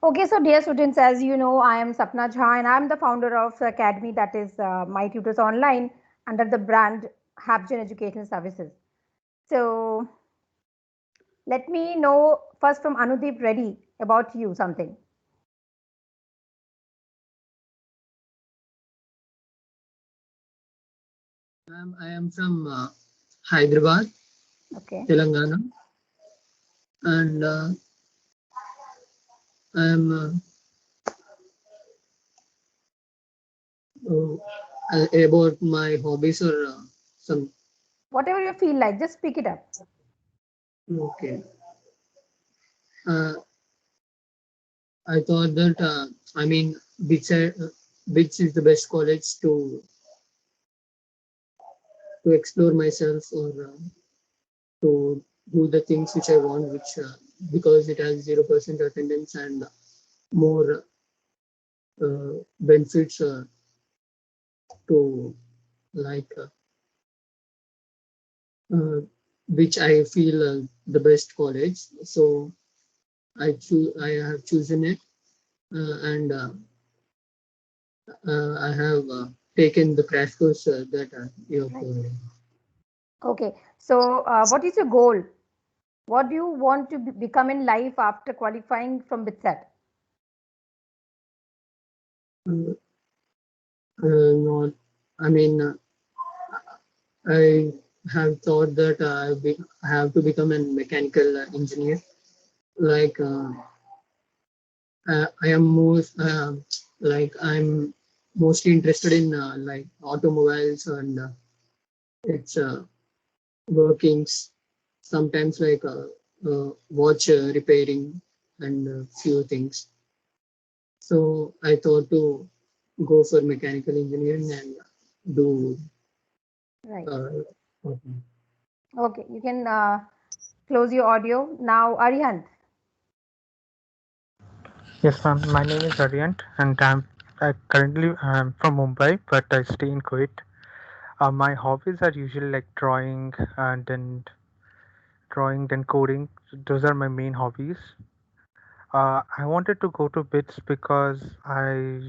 Okay, so dear students, as you know, I am Sapna Jha and I am the founder of the academy that is MyTutorsOnline under the brand HapGen Educational Services. So let me know first from Anudeep Reddy about you something. I am from Hyderabad, Okay. Telangana, and I am about my hobbies or some. Whatever you feel like, just speak it up. Okay. Uh, I thought that BITS, BITS is the best college to explore myself or to do the things which I want, which because it has 0% attendance and more benefits to like uh, which I feel the best college. So I have chosen it and I have taken the crash course that you have Right. provided. Okay. So what is your goal? What do you want to become in life after qualifying from BITSAT? Uh, Not, I mean, I have thought that I have to become a mechanical engineer. Like I am most I'm mostly interested in like automobiles and its workings. Sometimes like watch repairing and few things. So I thought to go for mechanical engineering and do. Right. Uh, Okay. You can close your audio now. Arihant. Yes, ma'am. My name is Aryant, and I currently I'm from Mumbai, but I stay in Kuwait. My hobbies are usually like drawing, then coding. Those are my main hobbies. I wanted to go to BITS because I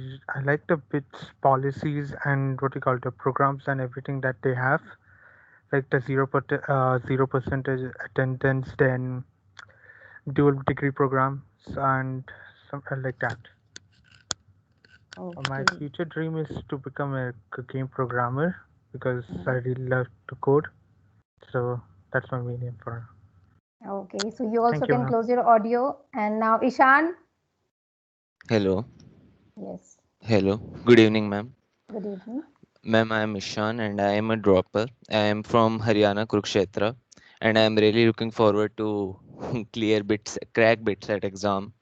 like the BITS policies and what you call the programs and everything that they have, like the 0% attendance, then dual degree programs and something like that. My Okay. future dream is to become a game programmer because I Mhm. really love to code. So that's my main aim for now. Okay, so you also Thank you, can ma'am. close your audio. And now, Ishan. Hello, Yes, hello. Good evening, ma'am. good evening. Ma'am, I am Ishan and I am a dropper. I am from Haryana, Kurukshetra, and I am really looking forward to crack BITSAT exam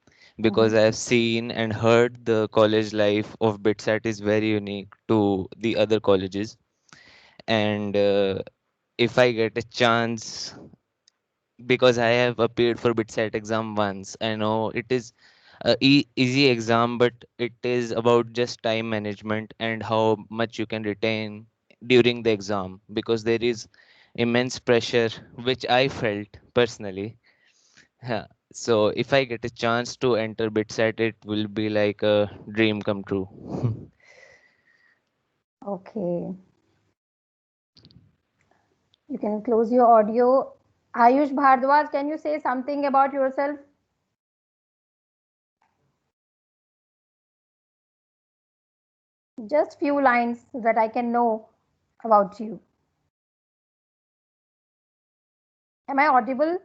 because Mhm. I have seen and heard the college life of BITSAT is very unique to the other colleges. And if I get a chance, because I have appeared for BITSAT exam once, I know it is easy exam, but it is about just time management and how much you can retain during the exam because there is immense pressure, which I felt personally. Yeah. So if I get a chance to enter BITSAT, it will be like a dream come true. Okay, you can close your audio. Ayush Bhardwaj, can you say something about yourself? Just few lines so that I can know about you. Am I audible?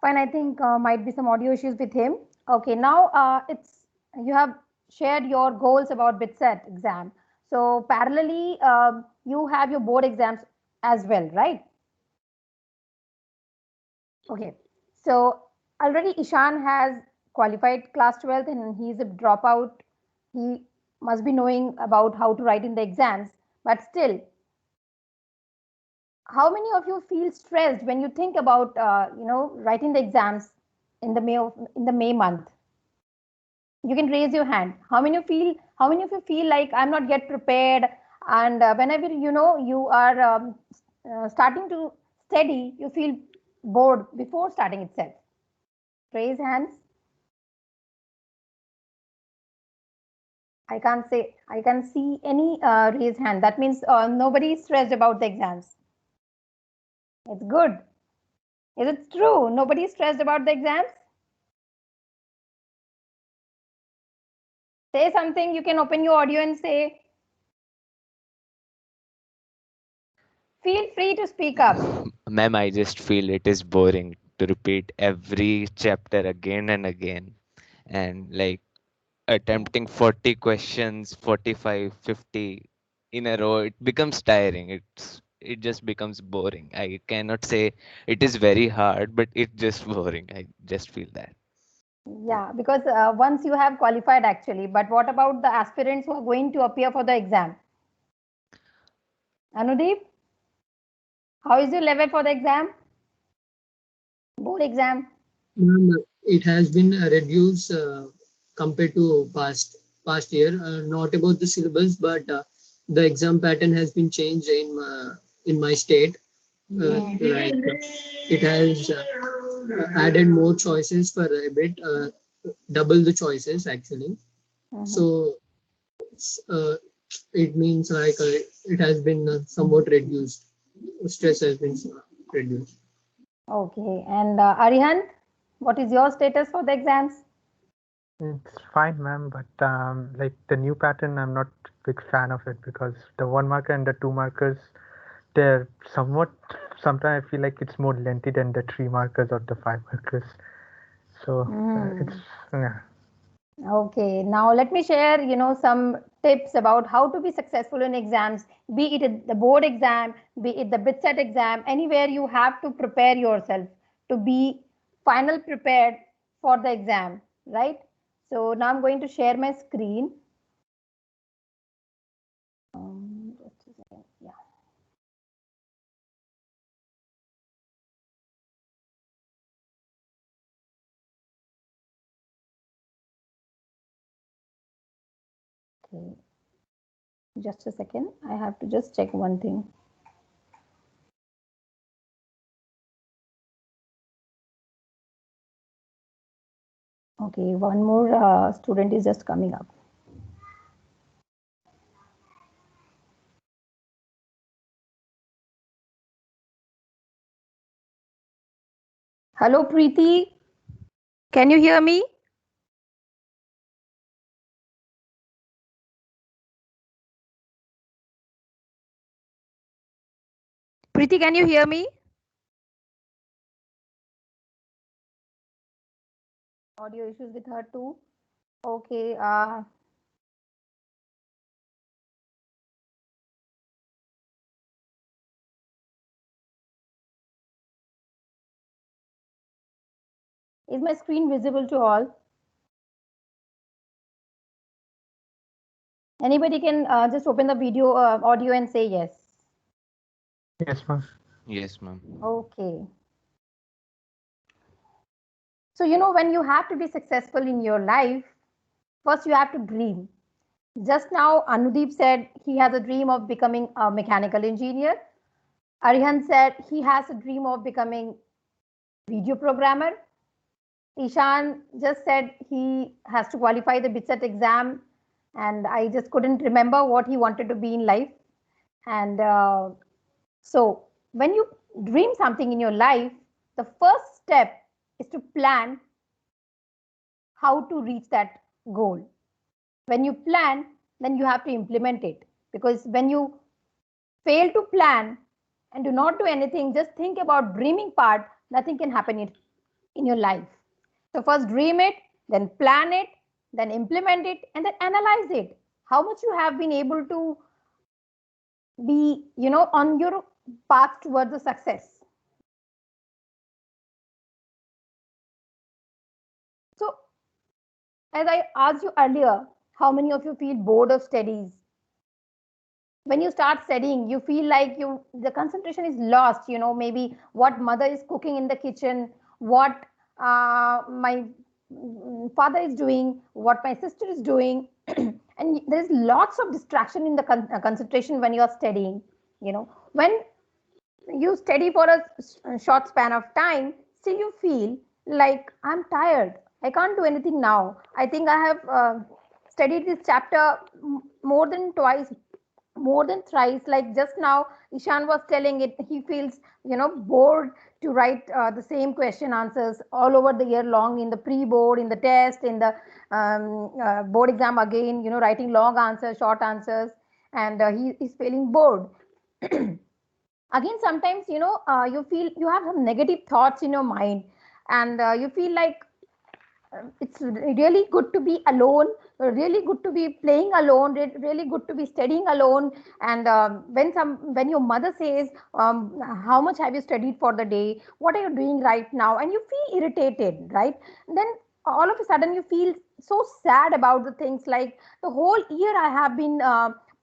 Fine, I think might be some audio issues with him. Okay, now it's you have shared your goals about BITSAT exam. So parallelly, you have your board exams as well, right? Okay, so already Ishan has qualified class 12th and he's a dropout. He must be knowing about how to write in the exams, but still, how many of you feel stressed when you think about writing the exams in the May month? You can raise your hand. How many of you feel like I'm not yet prepared? And whenever you are starting to study, you feel bored before starting itself. Raise hands. I can't see any raised hand. That means nobody is stressed about the exams. It's good. Is it true? Nobody is stressed about the exams? Say something. You can open your audio and say. Feel free to speak up. Ma'am, I just feel it is boring to repeat every chapter again and again. And like attempting 40 questions, 45, 50 in a row, it becomes tiring. It just becomes boring. I cannot say it is very hard, but it's just boring. I just feel that. Yeah, because once you have qualified actually, but what about the aspirants who are going to appear for the exam? Anudeep, how is your level for the exam? Board exam? It has been reduced compared to past year. Not about the syllabus, but the exam pattern has been changed in my state. Like it has added more choices for a bit, double the choices actually. So uh, it means like it has been somewhat reduced. Stress has been reduced. Okay, and Arihant, what is your status for the exams? It's fine, ma'am, but like the new pattern, I'm not big fan of it because the 1 marker and the 2 markers, they're somewhat. Sometimes I feel like it's more lengthy than the 3 markers or the 5 markers. So it's yeah. Okay, now let me share, some tips about how to be successful in exams, be it the board exam, be it the BitSet exam, anywhere you have to prepare yourself to be final prepared for the exam, right? So now I'm going to share my screen. Just a second. Yeah. Okay. Just a second. I have to just check one thing. Okay, one more student is just coming up. Hello, Preeti. Can you hear me? Preeti, can you hear me? Audio issues with her too. Okay. Is my screen visible to all? Anybody can just open the video audio and say yes. Yes, ma'am. Yes, ma'am. Okay. So, when you have to be successful in your life, first you have to dream. Just now, Anudeep said he has a dream of becoming a mechanical engineer. Arihant said he has a dream of becoming video programmer. Ishan just said he has to qualify the BitSet exam, and I just couldn't remember what he wanted to be in life. And so, when you dream something in your life, the first step is to plan how to reach that goal. When you plan, then you have to implement it, because when you fail to plan and do not do anything, just think about dreaming part, nothing can happen in your life. So first dream it, then plan it, then implement it, and then analyze it. How much you have been able to be, on your path towards the success. So as I asked you earlier, how many of you feel bored of studies? When you start studying, you feel like the concentration is lost. Maybe what mother is cooking in the kitchen, what my father is doing, what my sister is doing. and there's lots of distraction in the concentration when you're studying. When you study for a short span of time, still you feel like I'm tired, I can't do anything now. I think I have studied this chapter more than twice, more than thrice. Like just now Ishan was telling it, he feels bored to write the same question answers all over the year long, in the pre-board, in the test, in the board exam again, writing long answers, short answers, and he's feeling bored. Again, sometimes you feel you have some negative thoughts in your mind, and you feel like it's really good to be alone, really good to be playing alone, really good to be studying alone. And when your mother says, how much have you studied for the day, what are you doing right now, and you feel irritated, right? Then all of a sudden you feel so sad about the things, like the whole year I have been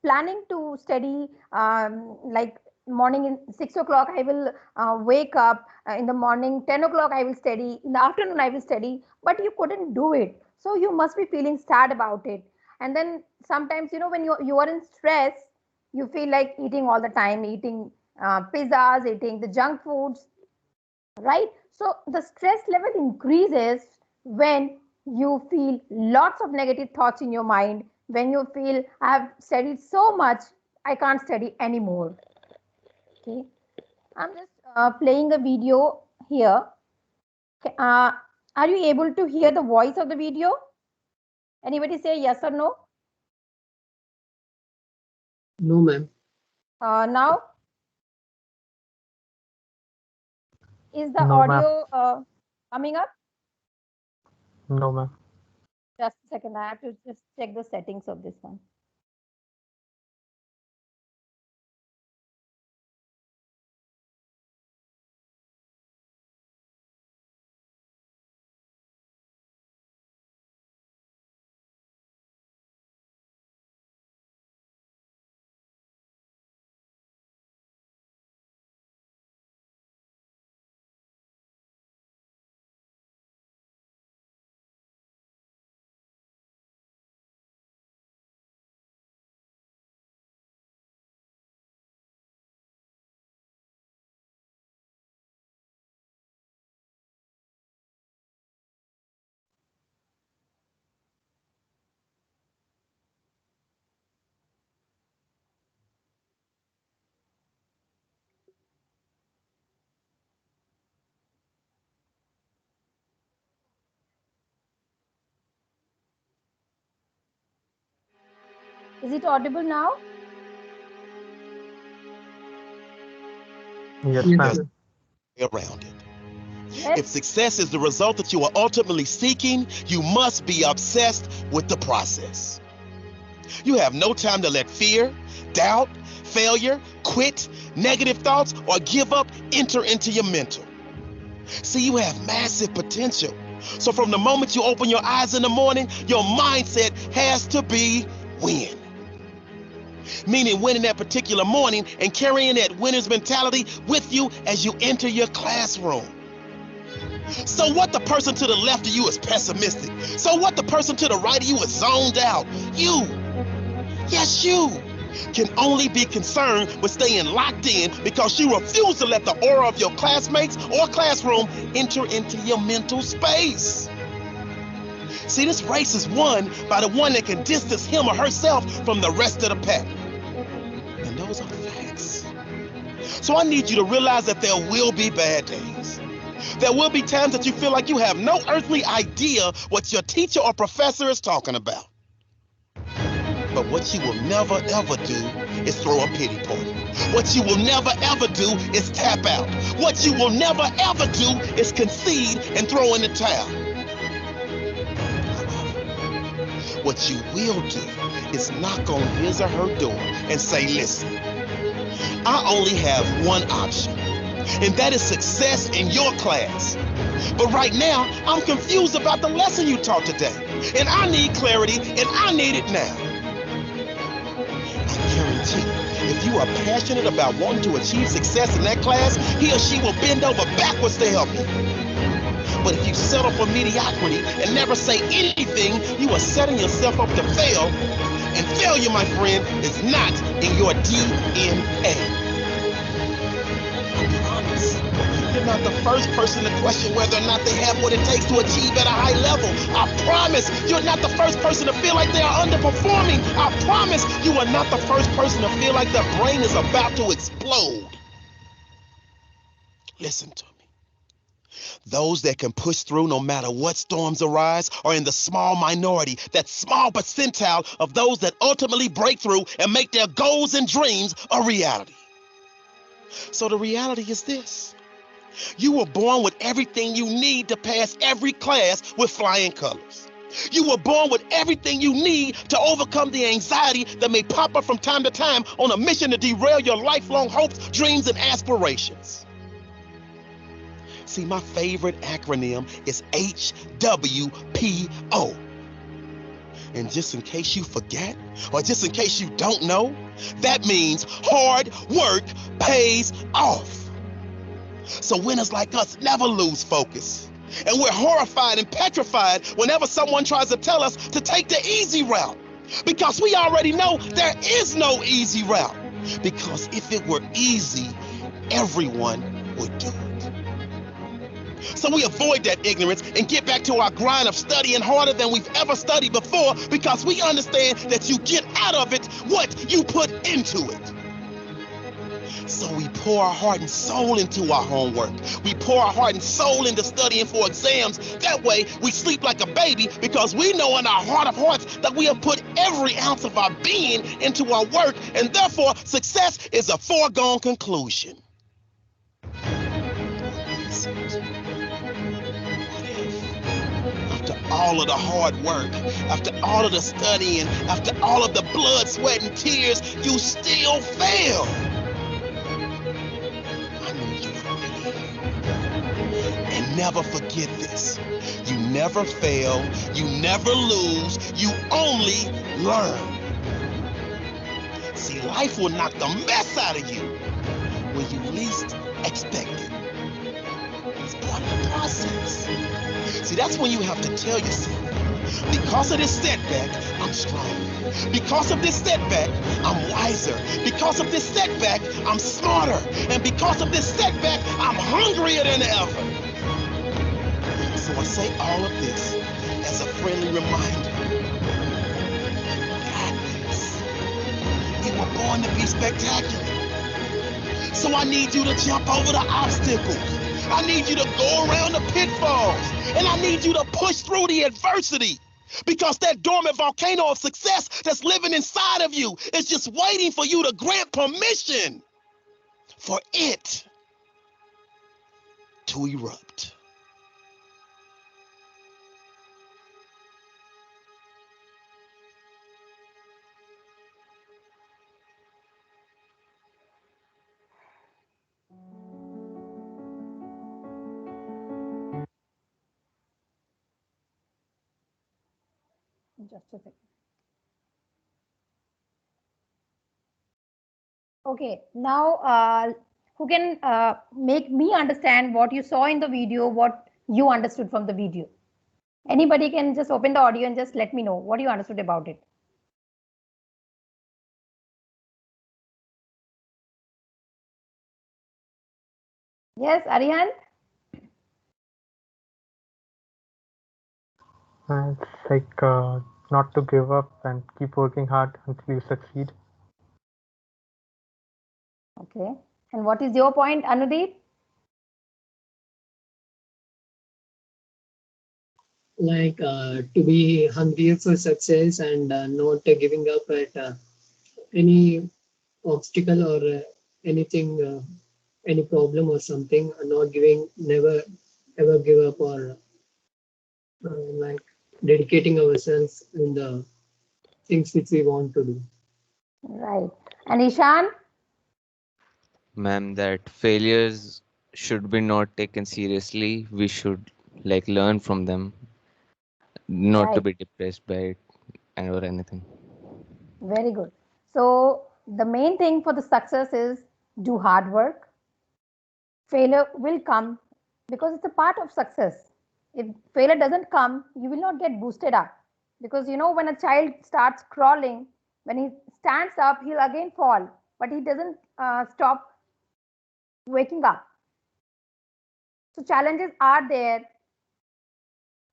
planning to study, like morning in 6 o'clock I will wake up, in the morning 10 o'clock I will study, in the afternoon I will study, but you couldn't do it, so you must be feeling sad about it. And then sometimes when you are in stress, you feel like eating all the time, eating pizzas, eating the junk foods, right? So the stress level increases when you feel lots of negative thoughts in your mind, when you feel I have studied so much, I can't study anymore. Okay, I'm just playing a video here. Are you able to hear the voice of the video? Anybody say yes or no? No, ma'am. Now, is the No, ma'am. audio coming up? No, ma'am. Just a second, I have to just check the settings of this one. Is it audible now? Yes, Yes, ma'am. sir. Around it. Yes. If success is the result that you are ultimately seeking, you must be obsessed with the process. You have no time to let fear, doubt, failure, quit, negative thoughts, or give up enter into your mental. See, you have massive potential. So from the moment you open your eyes in the morning, your mindset has to be win. Meaning winning that particular morning and carrying that winner's mentality with you as you enter your classroom. So what the person to the left of you is pessimistic? So what the person to the right of you is zoned out? You, yes you, can only be concerned with staying locked in because you refuse to let the aura of your classmates or classroom enter into your mental space. See, this race is won by the one that can distance him or herself from the rest of the pack. And those are facts. So I need you to realize that there will be bad days. There will be times that you feel like you have no earthly idea what your teacher or professor is talking about. But what you will never ever do is throw a pity party. What you will never ever do is tap out. What you will never ever do is concede and throw in the towel. What you will do is knock on his or her door and say, listen, I only have one option, and that is success in your class. But right now, I'm confused about the lesson you taught today, and I need clarity, and I need it now. I guarantee, if you are passionate about wanting to achieve success in that class, he or she will bend over backwards to help you. But if you settle for mediocrity and never say anything, you are setting yourself up to fail. And failure, my friend, is not in your DNA. I promise. You're not the first person to question whether or not they have what it takes to achieve at a high level. I promise you're not the first person to feel like they are underperforming. I promise you are not the first person to feel like their brain is about to explode. Listen to me. Those that can push through no matter what storms arise are in the small minority, that small percentile of those that ultimately break through and make their goals and dreams a reality. So the reality is this. You were born with everything you need to pass every class with flying colors. You were born with everything you need to overcome the anxiety that may pop up from time to time on a mission to derail your lifelong hopes, dreams, and aspirations. See, my favorite acronym is HWPO. And just in case you forget, or just in case you don't know, that means hard work pays off. So winners like us never lose focus. And we're horrified and petrified whenever someone tries to tell us to take the easy route. Because we already know there is no easy route. Because if it were easy, everyone would do it. So we avoid that ignorance and get back to our grind of studying harder than we've ever studied before, because we understand that you get out of it what you put into it. So we pour our heart and soul into our homework. We pour our heart and soul into studying for exams. That way we sleep like a baby, because we know in our heart of hearts that we have put every ounce of our being into our work, and therefore success is a foregone conclusion. After all of the hard work, after all of the studying, after all of the blood, sweat, and tears, you still fail. And never forget this. You never fail, you never lose, you only learn. See, life will knock the mess out of you when you least expect it. It's part of the process. See, that's when you have to tell yourself, because of this setback, I'm stronger. Because of this setback, I'm wiser. Because of this setback, I'm smarter. And because of this setback, I'm hungrier than ever. So I say all of this as a friendly reminder. God is. You were born to be spectacular. So I need you to jump over the obstacles. I need you to go around the pitfalls. And I need you to push through the adversity. Because that dormant volcano of success that's living inside of you is just waiting for you to grant permission for it to erupt. Just a second. Okay, now who can make me understand what you saw in the video, what you understood from the video? Anybody can just open the audio and just let me know what you understood about it. Yes, Arihant? It's like not to give up and keep working hard until you succeed. Okay. And what is your point, Anudeep? Like to be hungry for success and not giving up at any obstacle or anything, any problem or something, not giving, never ever give up, or like dedicating ourselves in the things which we want to do. Right. And Ishan? Ma'am, that failures should be not taken seriously. We should like learn from them, not to Right. be depressed by it or anything. Very good. So the main thing for the success is do hard work. Failure will come because it's a part of success. If failure doesn't come, you will not get boosted up. Because when a child starts crawling, when he stands up, he'll again fall, but he doesn't stop waking up. So challenges are there.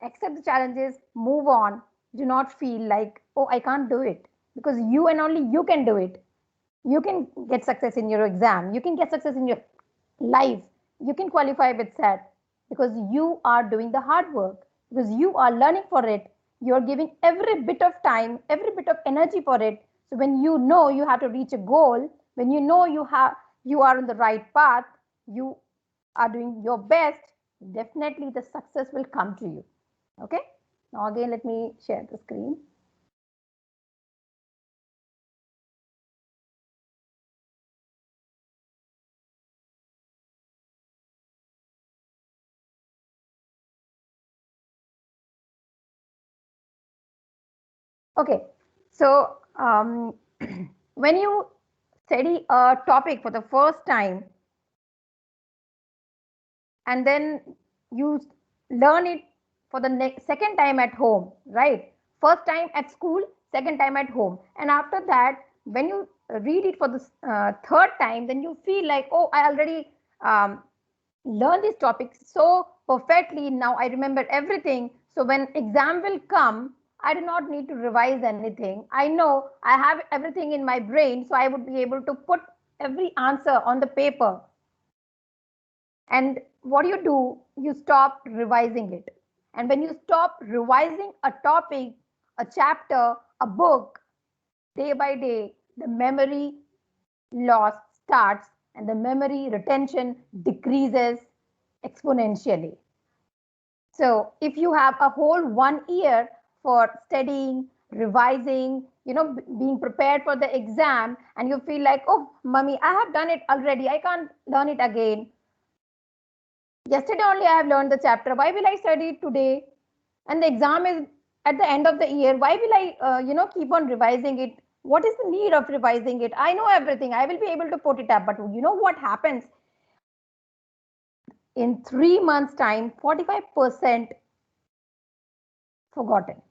Accept the challenges, move on. Do not feel like, oh, I can't do it, because you and only you can do it. You can get success in your exam. You can get success in your life. You can qualify with SAT because you are doing the hard work, because you are learning for it. You are giving every bit of time, every bit of energy for it. So when you know you have to reach a goal, when you know you are on the right path, you are doing your best, definitely the success will come to you. Okay. Now again, let me share the screen. Okay, so when you study a topic for the first time and then you learn it for the second time at home, right? First time at school, second time at home. And after that, when you read it for the third time, then you feel like, oh, I already learned this topic so perfectly. Now I remember everything. So when exam will come, I do not need to revise anything. I know I have everything in my brain, so I would be able to put every answer on the paper. And what do? You stop revising it. And when you stop revising a topic, a chapter, a book, day by day, the memory loss starts and the memory retention decreases exponentially. So if you have a whole 1 year for studying, revising, being prepared for the exam, and you feel like, oh, mommy, I have done it already, I can't learn it again. Yesterday only I have learned the chapter. Why will I study it today? And the exam is at the end of the year. Why will I, keep on revising it? What is the need of revising it? I know everything. I will be able to put it up. But you know what happens? In 3 months' time, 45% forgotten.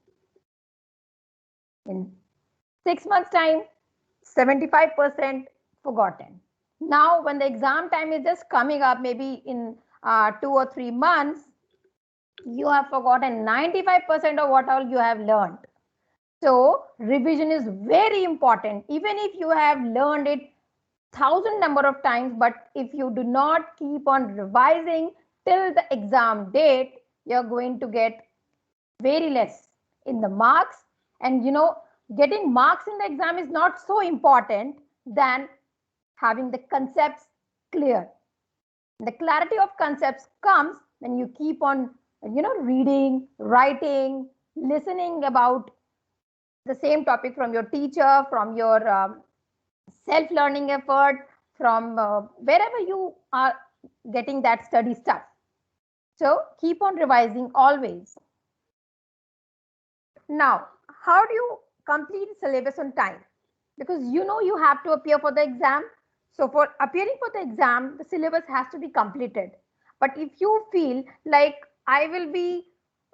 In 6 months' time, 75% forgotten. Now, when the exam time is just coming up, maybe in 2 or 3 months, you have forgotten 95% of what all you have learned. So revision is very important. Even if you have learned it 1,000 number of times, but if you do not keep on revising till the exam date, you're going to get very less in the marks. And getting marks in the exam is not so important than having the concepts clear. The clarity of concepts comes when you keep on reading, writing, listening about the same topic from your teacher, from your self-learning effort, from wherever you are getting that study stuff. So keep on revising always. Now, how do you complete syllabus on time? Because you have to appear for the exam. So for appearing for the exam, the syllabus has to be completed. But if you feel like I will be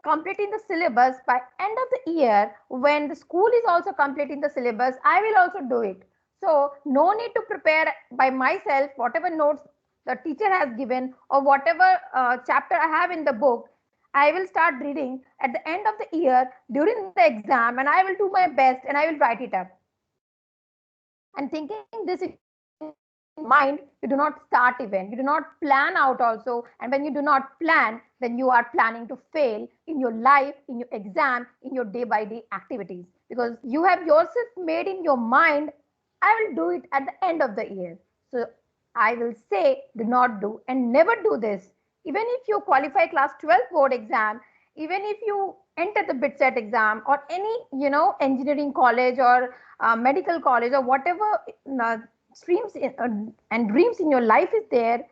completing the syllabus by end of the year, when the school is also completing the syllabus, I will also do it. So no need to prepare by myself whatever notes the teacher has given or whatever chapter I have in the book. I will start reading at the end of the year during the exam, and I will do my best and I will write it up. And thinking this in mind, you do not start even, you do not plan out also. And when you do not plan, then you are planning to fail in your life, in your exam, in your day by day activities, because you have yourself made in your mind, I will do it at the end of the year. So I will say, do not do and never do this. Even if you qualify class 12 board exam, even if you enter the BITSAT exam or any engineering college or medical college or whatever streams and dreams in your life is there,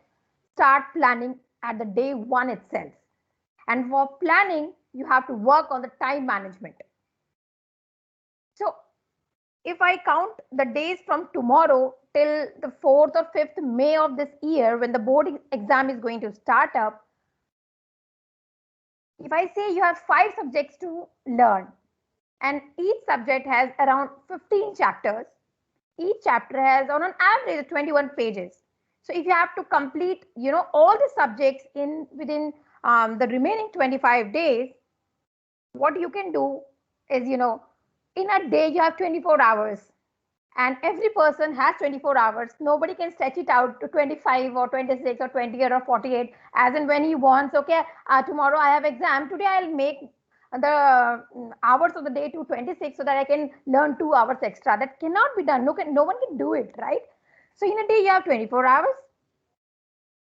start planning at the day one itself. And for planning, you have to work on the time management. So if I count the days from tomorrow till the 4th or 5th May of this year, when the board exam is going to start up, if I say you have 5 subjects to learn and each subject has around 15 chapters, each chapter has on an average 21 pages. So if you have to complete, all the subjects within the remaining 25 days, what you can do is, in a day you have 24 hours and every person has 24 hours. Nobody can stretch it out to 25 or 26 or 20 or 48 as and when he wants. Okay, tomorrow I have exam. Today I'll make the hours of the day to 26 so that I can learn 2 hours extra. That cannot be done. No one can do it, right? So in a day you have 24 hours.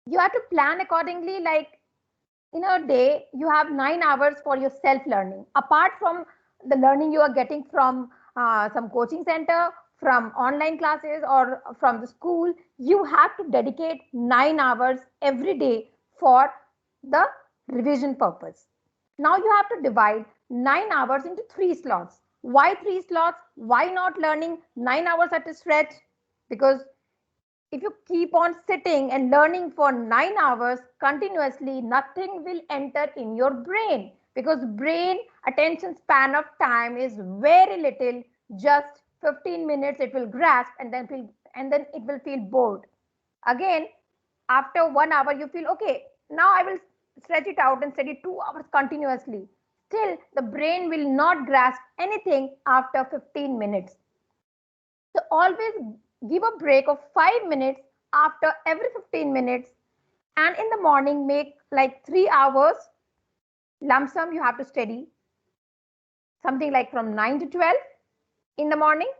You have to plan accordingly. Like in a day, you have 9 hours for your self-learning. Apart from the learning you are getting from some coaching center, from online classes or from the school, you have to dedicate 9 hours every day for the revision purpose. Now you have to divide 9 hours into 3 slots. Why 3 slots? Why not learning 9 hours at a stretch? Because if you keep on sitting and learning for 9 hours continuously, nothing will enter in your brain, because brain attention span of time is very little. Just 15 minutes it will grasp, and then it will feel bored. Again, after 1 hour you feel okay, now I will stretch it out and study 2 hours continuously. Still the brain will not grasp anything after 15 minutes. So always give a break of 5 minutes after every 15 minutes, and in the morning make like 3 hours lump sum you have to study, something like from 9 to 12 in the morning.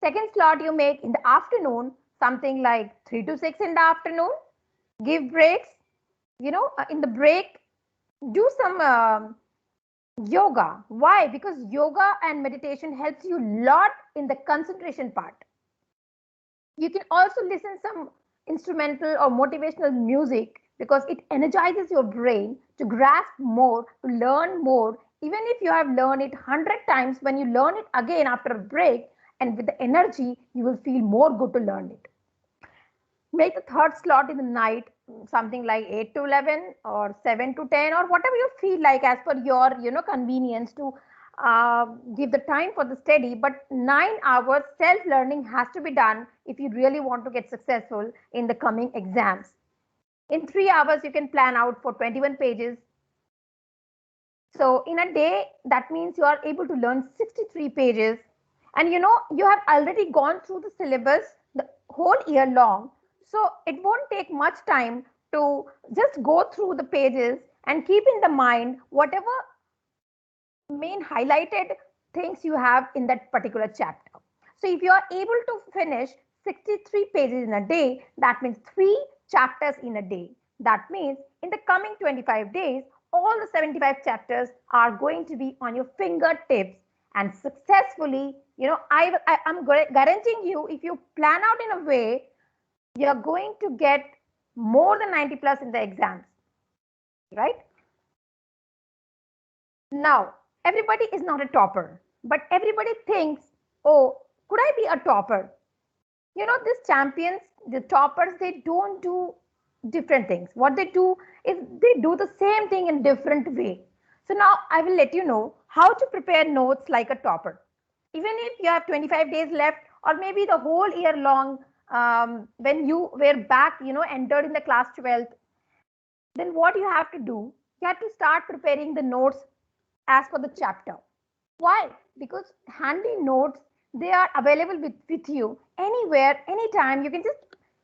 Second slot you make in the afternoon, something like 3 to 6 in the afternoon. Give breaks, in the break do some yoga. Why? Because yoga and meditation helps you a lot in the concentration part. You can also listen some instrumental or motivational music, because it energizes your brain to grasp more, to learn more. Even if you have learned it 100 times, when you learn it again after a break and with the energy, you will feel more good to learn it. Make the third slot in the night, something like 8 to 11 or 7 to 10 or whatever you feel like as per your convenience to give the time for the study. But 9 hours self learning has to be done if you really want to get successful in the coming exams. In 3 hours you can plan out for 21 pages. So in a day, that means you are able to learn 63 pages, and you have already gone through the syllabus the whole year long. So it won't take much time to just go through the pages and keep in the mind whatever main highlighted things you have in that particular chapter. So if you are able to finish 63 pages in a day, that means 3 chapters in a day. That means in the coming 25 days, all the 75 chapters are going to be on your fingertips, and successfully, I'm guaranteeing you, if you plan out in a way, you're going to get more than 90 plus in the exams, right? Now, everybody is not a topper, but everybody thinks, oh, could I be a topper? These champions, the toppers, they don't do different things. What they do is they do the same thing in different way. So now I will let you know how to prepare notes like a topper. Even if you have 25 days left, or maybe the whole year long, when you were back, entered in the class 12th, then what you have to do, you have to start preparing the notes as per the chapter. Why? Because handy notes, they are available with you anywhere, anytime. You can just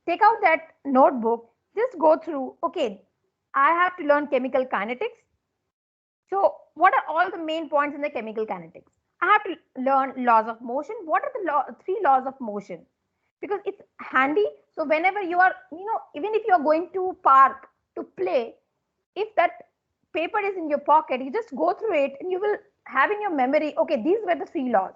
take out that notebook, just go through, okay, I have to learn chemical kinetics. So what are all the main points in the chemical kinetics? I have to learn laws of motion. What are the 3 laws of motion? Because it's handy. So whenever you are, even if you are going to park to play, if that paper is in your pocket, you just go through it and you will have in your memory, okay, these were the 3 laws.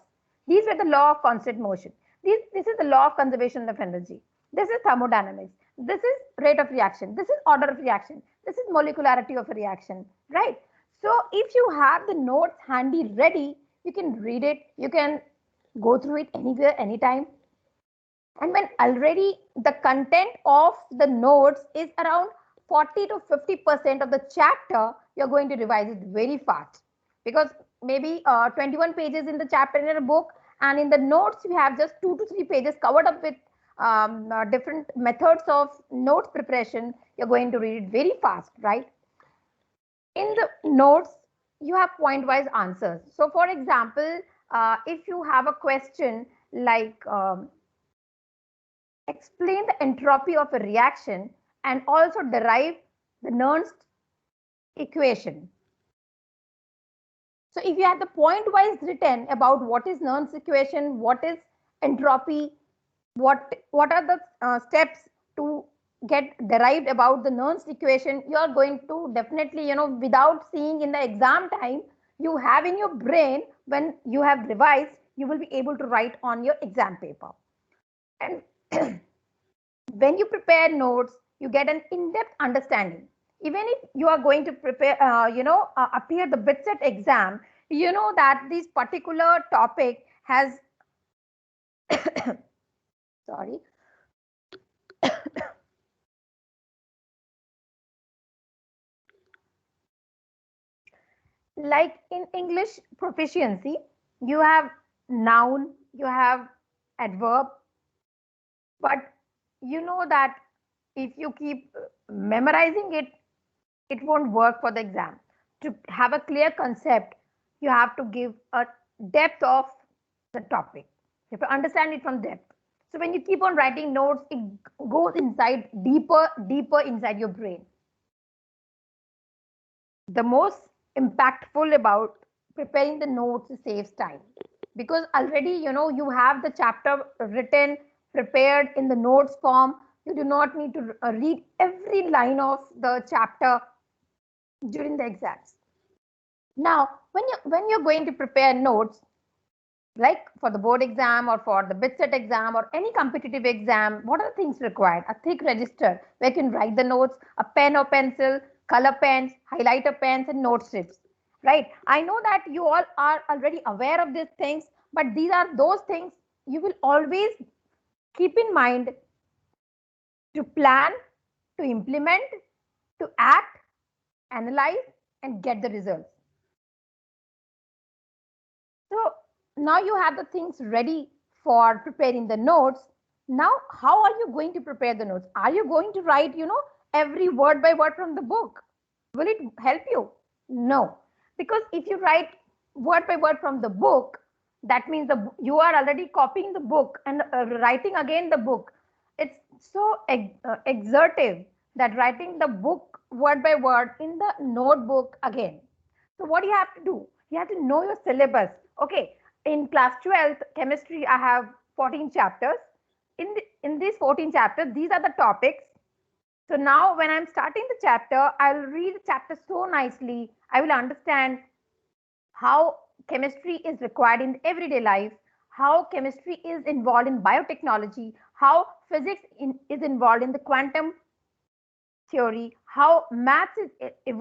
These were the law of constant motion. This is the law of conservation of energy. This is thermodynamics. This is rate of reaction. This is order of reaction. This is molecularity of a reaction, right? So if you have the notes handy ready, you can read it. You can go through it anywhere, anytime. And when already the content of the notes is around 40 to 50% of the chapter, you're going to revise it very fast, because maybe 21 pages in the chapter in a book, and in the notes you have just 2 to 3 pages covered up with different methods of notes preparation. You're going to read it very fast, right? In the notes, you have point-wise answers. So for example, if you have a question like explain the entropy of a reaction and also derive the Nernst equation. So if you have the point-wise written about what is Nernst equation, what is entropy, what are the steps to get derived about the Nernst equation, you are going to definitely, without seeing in the exam time, you have in your brain, when you have revised, you will be able to write on your exam paper. And when you prepare notes, you get an in-depth understanding. Even if you are going to prepare, appear the BitSet exam, you know that this particular topic has, sorry, like in English proficiency, you have noun, you have adverb, but you know that if you keep memorizing it, it won't work for the exam. To have a clear concept, you have to give a depth of the topic. You have to understand it from depth. So when you keep on writing notes, it goes inside, deeper inside your brain. The most impactful about preparing the notes saves time, because already you have the chapter written, prepared in the notes form. You do not need to read every line of the chapter during the exams. Now when you're going to prepare notes, like for the board exam or for the BitSet exam or any competitive exam, what are the things required? A thick register where you can write the notes, a pen or pencil, color pens, highlighter pens, and note strips, right? I know that you all are already aware of these things, but these are those things you will always keep in mind to plan, to implement, to act, analyze, and get the results. So now you have the things ready for preparing the notes. Now, how are you going to prepare the notes? Are you going to write, every word by word from the book? Will it help you? No, because if you write word by word from the book, that means you are already copying the book and writing again the book. It's so exertive that writing the book word by word in the notebook again. So what do you have to do? You have to know your syllabus. Okay, in class 12th chemistry, I have 14 chapters. In these 14 chapters, these are the topics. So now when I'm starting the chapter, I'll read the chapter so nicely. I will understand how chemistry is required in everyday life, how chemistry is involved in biotechnology, how physics is involved in the quantum theory, how maths is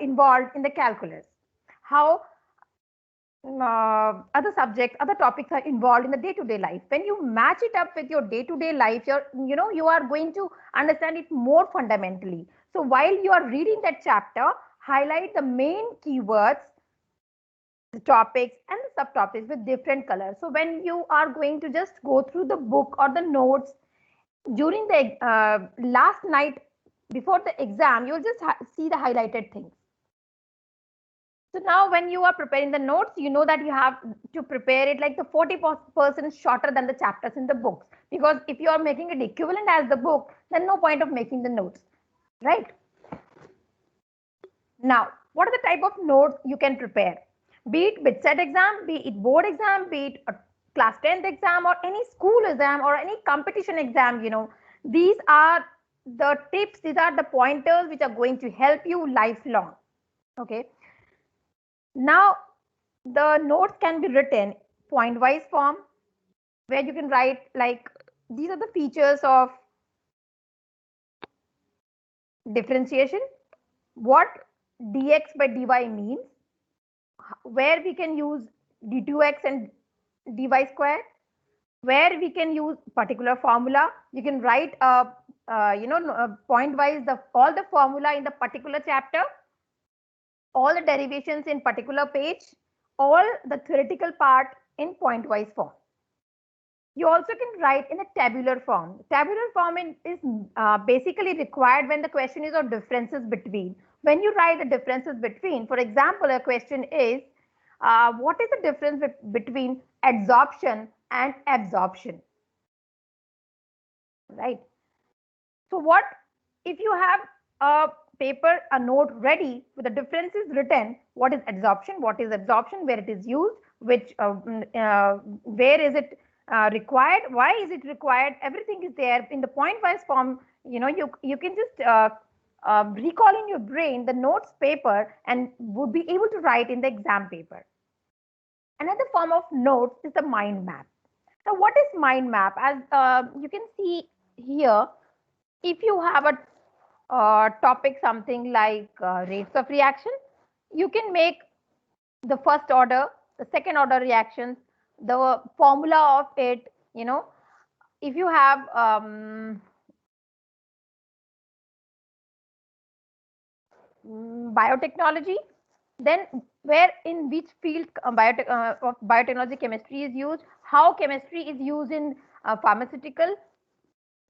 involved in the calculus, how other subjects, other topics are involved in the day-to-day life. When you match it up with your day-to-day life, you are going to understand it more fundamentally. So while you are reading that chapter, highlight the main keywords, the topics and the subtopics with different colors. So when you are going to just go through the book or the notes during the last night before the exam, you'll just see the highlighted things. So now when you are preparing the notes, you know that you have to prepare it like the 40% shorter than the chapters in the books. Because if you are making it equivalent as the book, then no point of making the notes, right? Now, what are the type of notes you can prepare? Be it BitSet exam, be it board exam, be it a class 10th exam or any school exam or any competition exam, these are the tips, these are the pointers which are going to help you lifelong, okay? Now, the notes can be written point-wise form, where you can write like, these are the features of differentiation, what dx by dy means, where we can use d2x and dy square, where we can use particular formula. You can write point-wise all the formula in the particular chapter, all the derivations in particular page, all the theoretical part in point-wise form. You also can write in a tabular form. Tabular form is basically required when the question is of differences between. When you write the differences between, for example, a question is, what is the difference between adsorption and absorption? Right. So what if you have a paper, a note ready with the differences written, what is adsorption, what is absorption, where it is used, which where is it required, why is it required, everything is there in the point-wise form. You know, you can just recall in your brain the notes paper and would be able to write in the exam paper. Another form of notes is the mind map. Now, what is mind map? As you can see here, if you have a topic something like rates of reaction, you can make the first order, the second order reactions, the formula of it. You know, if you have biotechnology, then where in which field of biotechnology chemistry is used, how chemistry is used in pharmaceutical,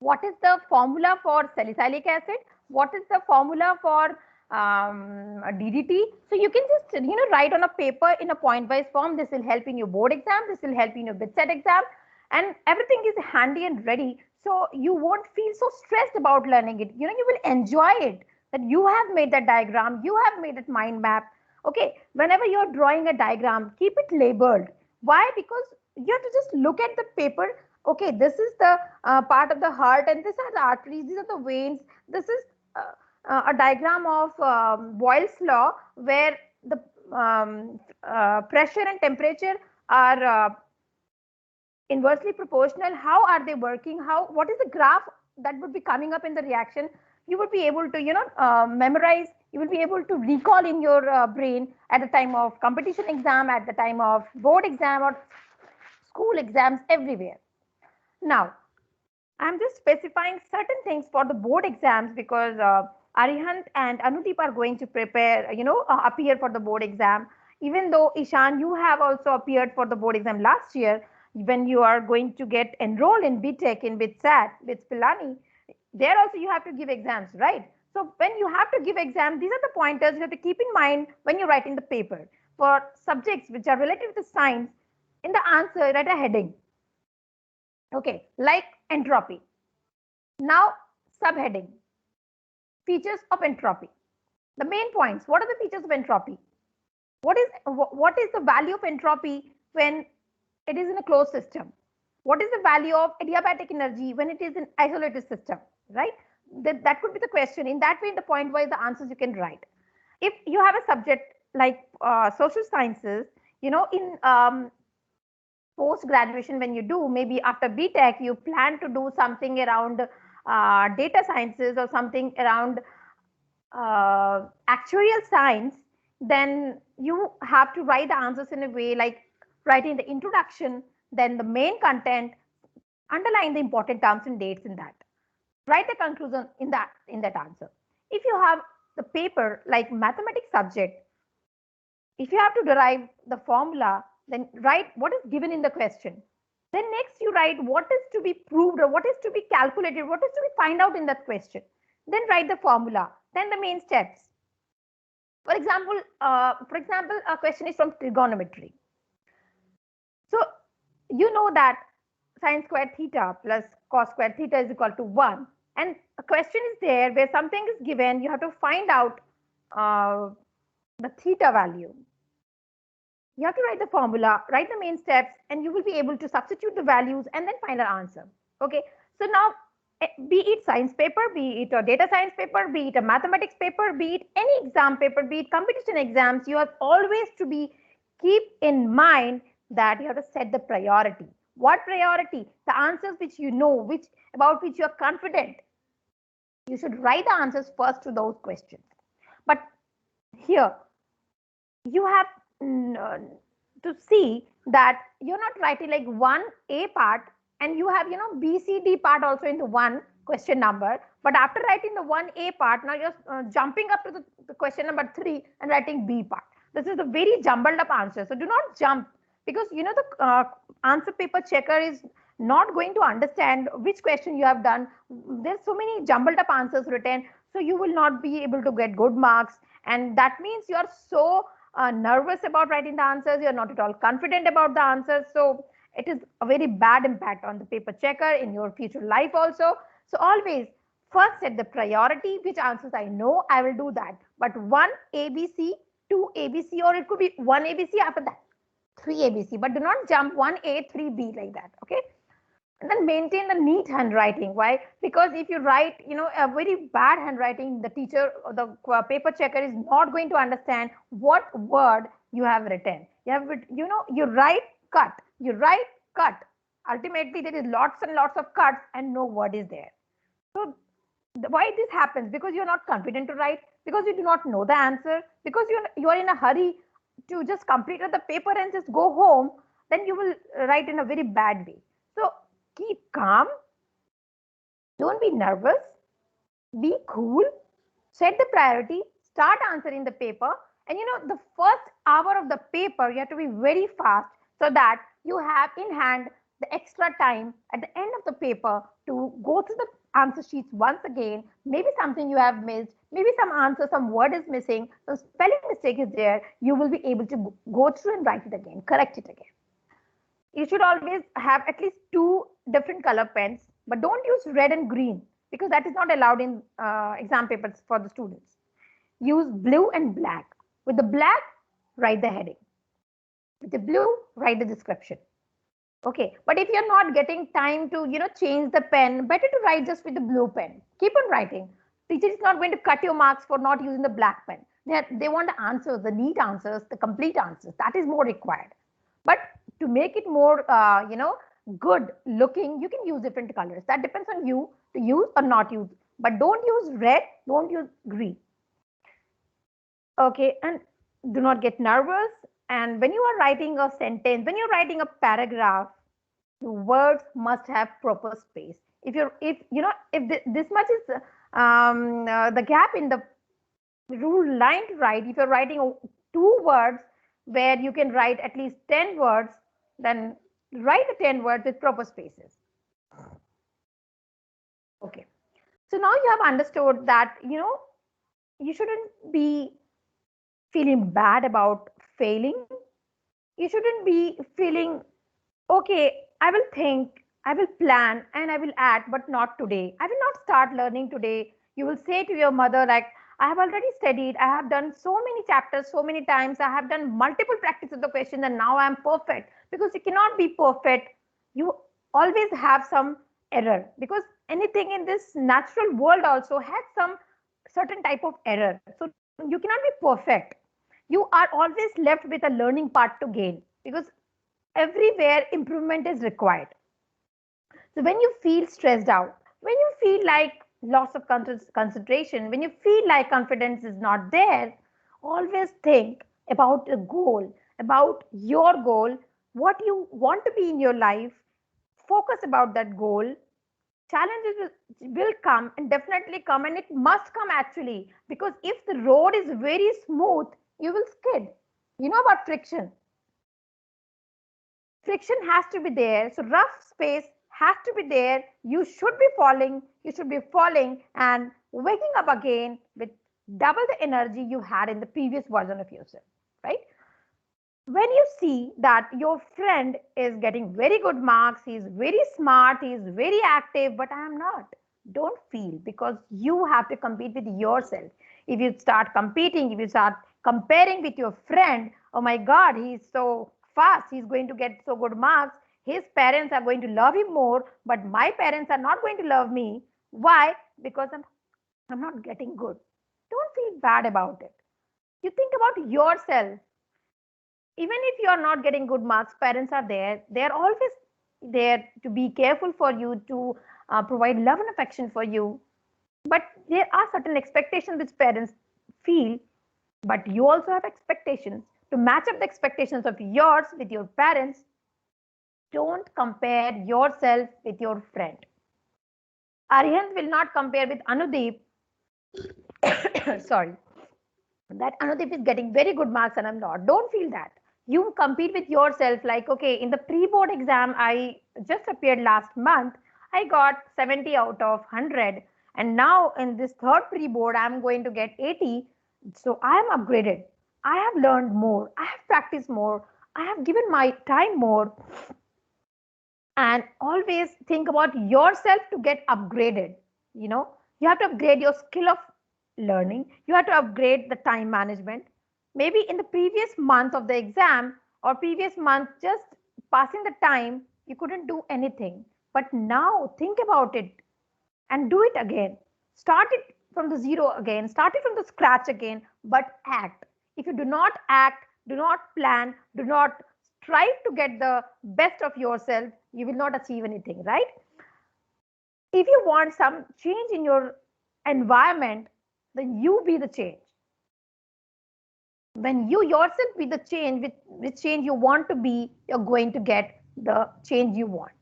what is the formula for salicylic acid, what is the formula for DDT. So you can just write on a paper in a point-wise form. This will help in your board exam, this will help in your BitSet exam, and everything is handy and ready. So you won't feel so stressed about learning it. You will enjoy it, that you have made that diagram, you have made that mind map. Okay, whenever you're drawing a diagram, keep it labeled. Why? Because you have to just look at the paper. Okay, this is the part of the heart, and these are the arteries, these are the veins. This is a diagram of Boyle's law, where the pressure and temperature are inversely proportional. How are they working? What is the graph that would be coming up in the reaction? You would be able to memorize. You will be able to recall in your brain at the time of competition exam, at the time of board exam or school exams, everywhere. Now, I'm just specifying certain things for the board exams because Arihant and Anudeep are going to prepare, appear for the board exam. Even though Ishan, you have also appeared for the board exam last year, when you are going to get enrolled in BTech, in BitSat, with Pilani, there also you have to give exams, right? So when you have to give exams, these are the pointers you have to keep in mind when you're writing the paper. For subjects which are related to science, in the answer, write a heading. Okay, like entropy. Now, subheading, features of entropy. The main points, what are the features of entropy? What is the value of entropy when it is in a closed system? What is the value of adiabatic energy when it is in isolated system, right? That could be the question. In that way, in the point wise, the answers you can write. If you have a subject like social sciences, in post-graduation, when you do, maybe after BTech, you plan to do something around data sciences or something around actuarial science, then you have to write the answers in a way like writing the introduction, then the main content, underline the important terms and dates in that. Write the conclusion in that answer. If you have the paper like mathematics subject, if you have to derive the formula, then write what is given in the question. Then next you write what is to be proved or what is to be calculated, what is to be find out in that question. Then write the formula, then the main steps. For example, a question is from trigonometry. So you know that sine squared theta plus cos squared theta is equal to 1. And a question is there where something is given, you have to find out the theta value. You have to write the formula, write the main steps, and you will be able to substitute the values and then find an answer. Okay, so now be it science paper, be it a data science paper, be it a mathematics paper, be it any exam paper, be it competition exams, you have always to be keep in mind that you have to set the priority. What priority? The answers which you know, about which you are confident. You should write the answers first to those questions. But here, you have to see that you're not writing like one A part and you have B, C, D part also into one. question number. But after writing the 1A part, now you're jumping up to the question number 3 and writing B part. This is a very jumbled up answer. So do not jump, because you know the answer paper checker is not going to understand which question you have done. There's so many jumbled up answers written, so you will not be able to get good marks. And that means you are so nervous about writing the answers. You're not at all confident about the answers. So it is a very bad impact on the paper checker in your future life also. So always first set the priority, which answers I know, I will do that. But 1 ABC, 2 ABC, or it could be 1 ABC, after that 3 ABC, but do not jump 1A, 3B like that. Okay. And then maintain the neat handwriting. Why? Because if you write, a very bad handwriting, the teacher or the paper checker is not going to understand what word you have written. You write cut, you write cut. Ultimately, there is lots and lots of cuts and no word is there. So why this happens? Because you're not confident to write, because you do not know the answer, because you are in a hurry to just complete the paper and just go home, then you will write in a very bad way. So keep calm, don't be nervous, be cool, set the priority, start answering the paper. And the first hour of the paper, you have to be very fast so that you have in hand the extra time at the end of the paper to go through the answer sheets once again. Maybe something you have missed, maybe some answer, some word is missing, some spelling mistake is there. You will be able to go through and write it again, correct it again. You should always have at least 2 different color pens, but don't use red and green because that is not allowed in exam papers for the students. Use blue and black. With the black, write the heading. With the blue, write the description. Okay, but if you're not getting time to change the pen, better to write just with the blue pen. Keep on writing. Teacher is not going to cut your marks for not using the black pen. They want the answers, the neat answers, the complete answers. That is more required. But to make it more, good looking, you can use different colors. That depends on you to use or not use. But don't use red, don't use green. Okay, and do not get nervous. And when you are writing a sentence, when you're writing a paragraph, the words must have proper space. If this much is the gap in the rule line to write, if you're writing 2 words where you can write at least 10 words, then write the 10 words with proper spaces. Okay. So now you have understood that, you shouldn't be feeling bad about failing. You shouldn't be feeling, okay, I will think, I will plan, and I will act, but not today. I will not start learning today. You will say to your mother, like, I have already studied. I have done so many chapters so many times. I have done multiple practice of the question and now I am perfect. Because you cannot be perfect. You always have some error, because anything in this natural world also has some certain type of error. So you cannot be perfect. You are always left with a learning part to gain, because everywhere improvement is required. So when you feel stressed out, when you feel like loss of concentration, when you feel like confidence is not there, always think about a goal, about your goal, what you want to be in your life. Focus about that goal. Challenges will come, and definitely come, and it must come actually, because if the road is very smooth, you will skid. You know about friction. Friction has to be there. So rough space has to be there. You should be falling. You should be falling and waking up again with double the energy you had in the previous version of yourself, right? When you see that your friend is getting very good marks, he's very smart, he's very active, but I am not, don't feel, because you have to compete with yourself. If you start competing, if you start comparing with your friend, oh my God, he's so fast, he's going to get so good marks, his parents are going to love him more, but my parents are not going to love me. Why? Because I'm not getting good. Don't feel bad about it. You think about yourself. Even if you are not getting good marks, parents are there. They're always there to be careful for you, to provide love and affection for you. But there are certain expectations which parents feel, but you also have expectations. To match up the expectations of yours with your parents, don't compare yourself with your friend. Arihant will not compare with Anudeep. Sorry, that Anudeep is getting very good marks and I'm not. Don't feel that. You compete with yourself like, okay, in the pre-board exam, I just appeared last month. I got 70 out of 100. And now in this third pre-board, I'm going to get 80. So I am upgraded. I have learned more. I have practiced more. I have given my time more. And always think about yourself to get upgraded. You know, you have to upgrade your skill of learning. You have to upgrade the time management. Maybe in the previous month of the exam or previous month, just passing the time, you couldn't do anything. But now think about it and do it again. Start it from the zero again, start it from the scratch again, but act. If you do not act, do not plan, do not strive to get the best of yourself, you will not achieve anything, right? If you want some change in your environment, then you be the change. When you yourself be the change, which change you want to be, you're going to get the change you want.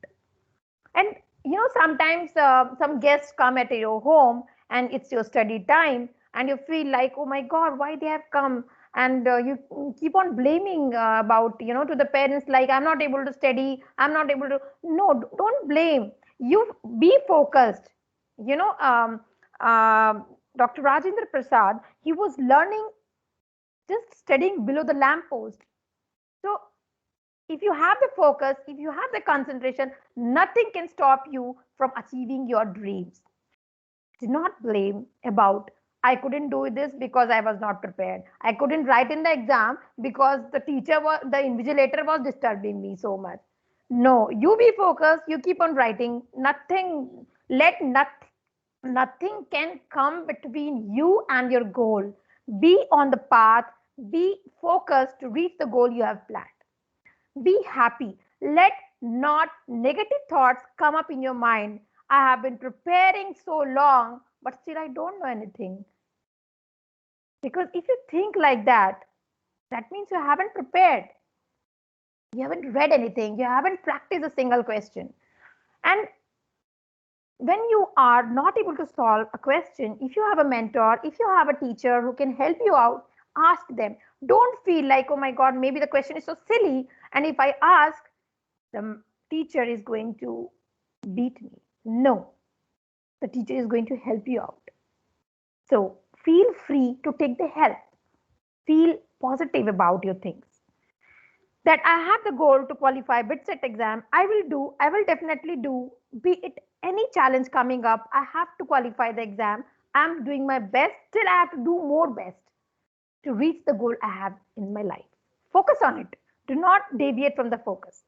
And you know, sometimes some guests come at your home and it's your study time and you feel like, oh my God, why they have come? And you keep on blaming about, you know, to the parents, like, I'm not able to study, I'm not able to. No, don't blame. You be focused. You know, Dr. Rajendra Prasad, he was learning just studying below the lamppost. So if you have the focus, if you have the concentration, nothing can stop you from achieving your dreams. Do not blame about, I couldn't do this because I was not prepared. I couldn't write in the exam because the teacher was, the invigilator was disturbing me so much. No, you be focused, you keep on writing. Nothing, let nothing can come between you and your goal. Be on the path, be focused to reach the goal you have planned. Be happy. Let not negative thoughts come up in your mind. I have been preparing so long, but still I don't know anything. Because if you think like that, that means you haven't prepared. You haven't read anything. You haven't practiced a single question. And when you are not able to solve a question, if you have a mentor, if you have a teacher who can help you out, ask them. Don't feel like, oh my God, maybe the question is so silly. And if I ask, the teacher is going to beat me. No, the teacher is going to help you out. So feel free to take the help. Feel positive about your things. That I have the goal to qualify BITSET exam. I will definitely do. Be it any challenge coming up, I have to qualify the exam. I'm doing my best till I have to do more best to reach the goal I have in my life. Focus on it. Do not deviate from the focus.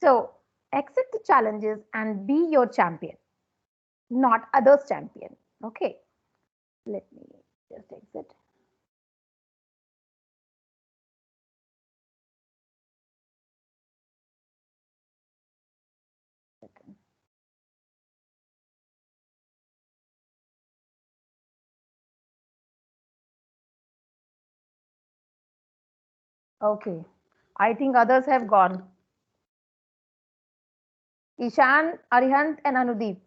So accept the challenges and be your champion, not others' champion. Okay, let me just exit. Okay, I think others have gone. Ishan, Arihant, and Anudeep.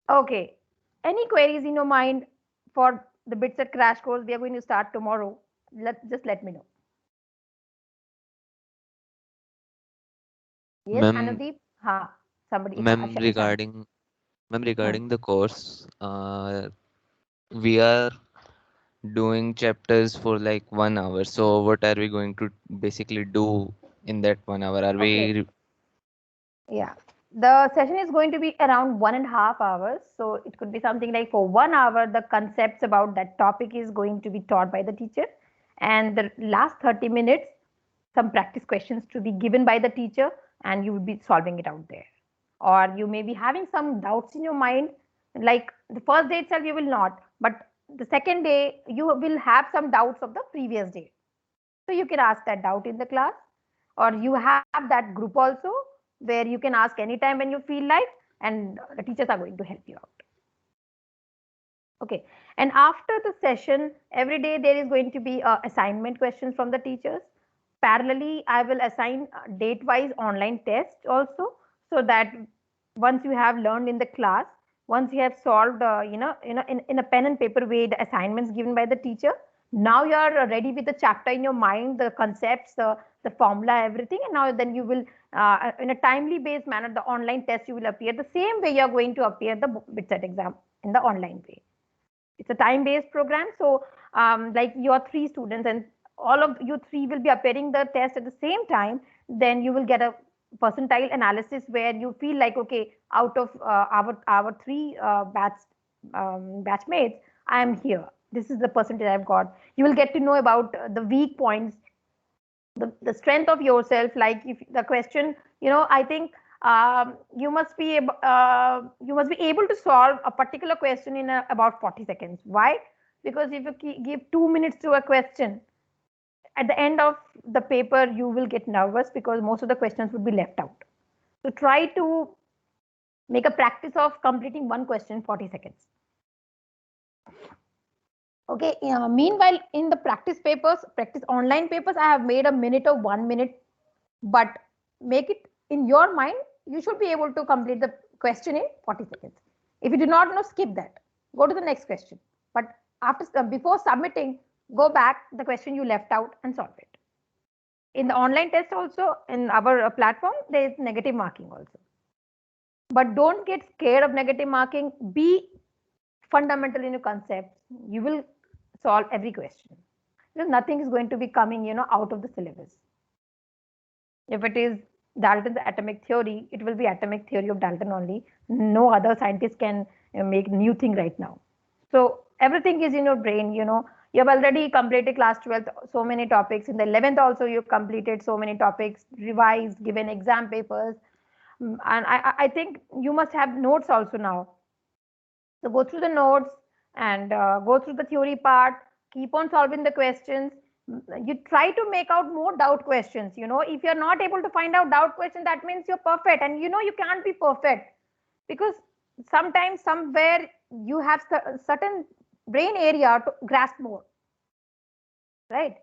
Okay, any queries in your mind for the BITSET crash course? We are going to start tomorrow. Just let me know. Yes, Ma'am, Anudeep. Ha, somebody. Ha, ma'am, Ishan. Hmm. regarding the course, we are doing chapters for like 1 hour. So what are we going to basically do in that 1 hour? Are Okay. we Yeah. The session is going to be around 1.5 hours. So it could be something like for 1 hour, the concepts about that topic is going to be taught by the teacher. And the last 30 minutes, some practice questions to be given by the teacher, and you will be solving it out there. Or you may be having some doubts in your mind, like the first day itself, you will not, but the second day, you will have some doubts of the previous day. So you can ask that doubt in the class, or you have that group also where you can ask anytime when you feel like, and the teachers are going to help you out. Okay. And after the session, every day there is going to be assignment questions from the teachers. Parallelly, I will assign date-wise online tests also, so that once you have learned in the class, once you have solved, in a pen and paper way, the assignments given by the teacher, now you are ready with the chapter in your mind, the concepts, the formula, everything, and now then you will, in a timely based manner, the online test you will appear the same way you are going to appear the BitSet exam in the online way. It's a time-based program, so like you are 3 students and all of you 3 will be appearing the test at the same time, then you will get a percentile analysis where you feel like, okay, out of our 3 batchmates, I am here. This is the percentage I've got. You will get to know about the weak points, the strength of yourself. Like if the question, I think you must be able to solve a particular question in about 40 seconds. Why? Because if you give 2 minutes to a question, at the end of the paper you will get nervous because most of the questions would be left out. So try to make a practice of completing one question in 40 seconds. Okay, meanwhile in the practice online papers, I have made a minute or 1 minute, but make it in your mind, you should be able to complete the question in 40 seconds. If you do not know, skip that, go to the next question, but before submitting, go back the question you left out and solve it. In the online test also, in our platform, there is negative marking also, but don't get scared of negative marking. Be fundamental in your concepts. You will solve every question. Nothing is going to be coming, out of the syllabus. If it is Dalton's atomic theory, it will be atomic theory of Dalton only. No other scientist can make new thing right now. So everything is in your brain. You have already completed class 12th, so many topics. In the 11th also you completed so many topics, revised, given exam papers. And I think you must have notes also now. So go through the notes and go through the theory part, keep on solving the questions. You try to make out more doubt questions. If you're not able to find out doubt question, that means you're perfect. And you can't be perfect because sometimes somewhere you have certain brain area to grasp more, right?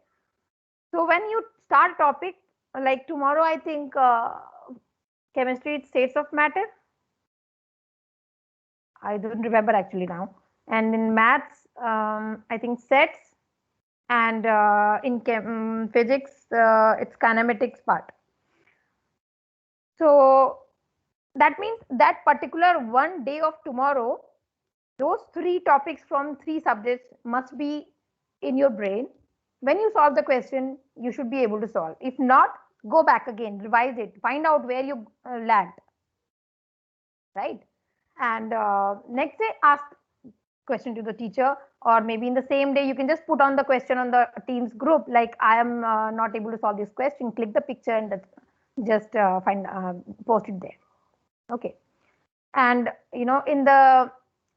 So when you start topic, like tomorrow, I think chemistry, states of matter. I don't remember actually now. And in maths, I think sets, and in physics, it's kinematics part. So that means that particular one day of tomorrow, those 3 topics from 3 subjects must be in your brain. When you solve the question, you should be able to solve. If not, go back again, revise it, find out where you lagged, right? And next day, ask question to the teacher, or maybe in the same day you can just put on the question on the Teams group, like I am not able to solve this question, click the picture and just post it there. Okay. And in the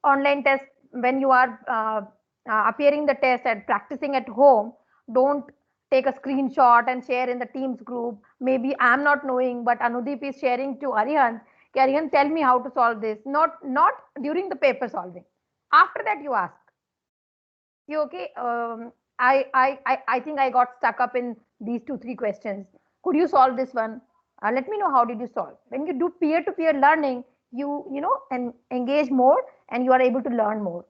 online test, when you are appearing the test and practicing at home, don't take a screenshot and share in the Teams group. Maybe I'm not knowing, but Anudeep is sharing to Arihant. Arihant, tell me how to solve this. Not during the paper solving. After that, you ask. Okay, I think I got stuck up in these 2-3 questions. Could you solve this one? Let me know how did you solve. When you do peer-to-peer learning, and engage more, and you are able to learn more.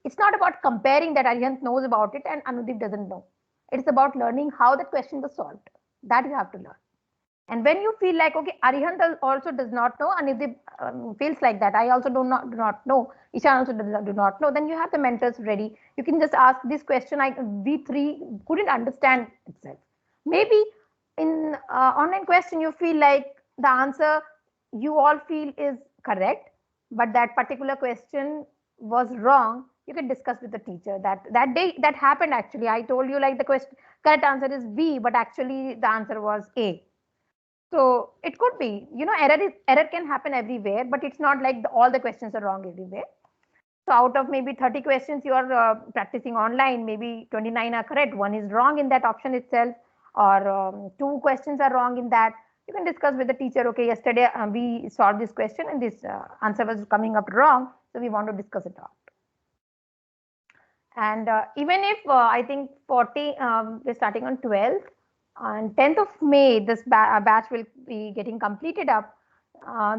It's not about comparing that Arihant knows about it and Anudeep doesn't know. It's about learning how the question was solved. That you have to learn. And when you feel like, okay, Arihant also does not know, and if it feels like that, I also do not know, Ishan also do not know, then you have the mentors ready. You can just ask this question. We 3 couldn't understand itself. Maybe in online question, you feel like the answer you all feel is correct, but that particular question was wrong. You can discuss with the teacher. That day that happened actually. I told you like the correct answer is B, but actually the answer was A. So it could be, error can happen everywhere, but it's not like all the questions are wrong everywhere. So out of maybe 30 questions you are practicing online, maybe 29 are correct. One is wrong in that option itself, or 2 questions are wrong in that. You can discuss with the teacher, okay, yesterday we solved this question and this answer was coming up wrong. So we want to discuss it out. And even if I think 40, we're starting on 12th, on 10th of May, this batch will be getting completed up.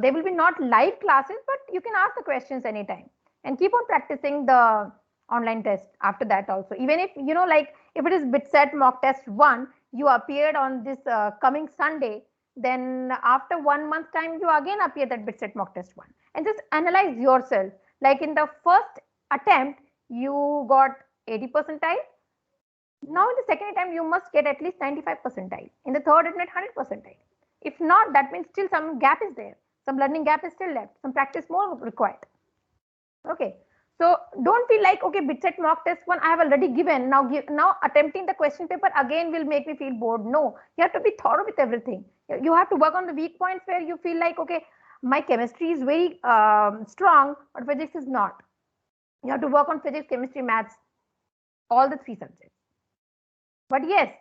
There will be not live classes, but you can ask the questions anytime and keep on practicing the online test after that also. Even if, like if it is BitSet mock test 1, you appeared on this coming Sunday, then after 1 month time, you again appear that BitSet mock test 1 and just analyze yourself. Like in the first attempt, you got 80 percentile. Now in the second attempt, you must get at least 95 percentile. In the third attempt, 100 percentile. If not, that means still some gap is there. Some learning gap is still left. Some practice more required. Okay. So don't feel like, okay, BitSet mock test 1 I have already given. Now attempting the question paper again will make me feel bored. No, you have to be thorough with everything. You have to work on the weak points where you feel like, okay, my chemistry is very strong, but physics is not. You have to work on physics, chemistry, maths, all the 3 subjects. But yes,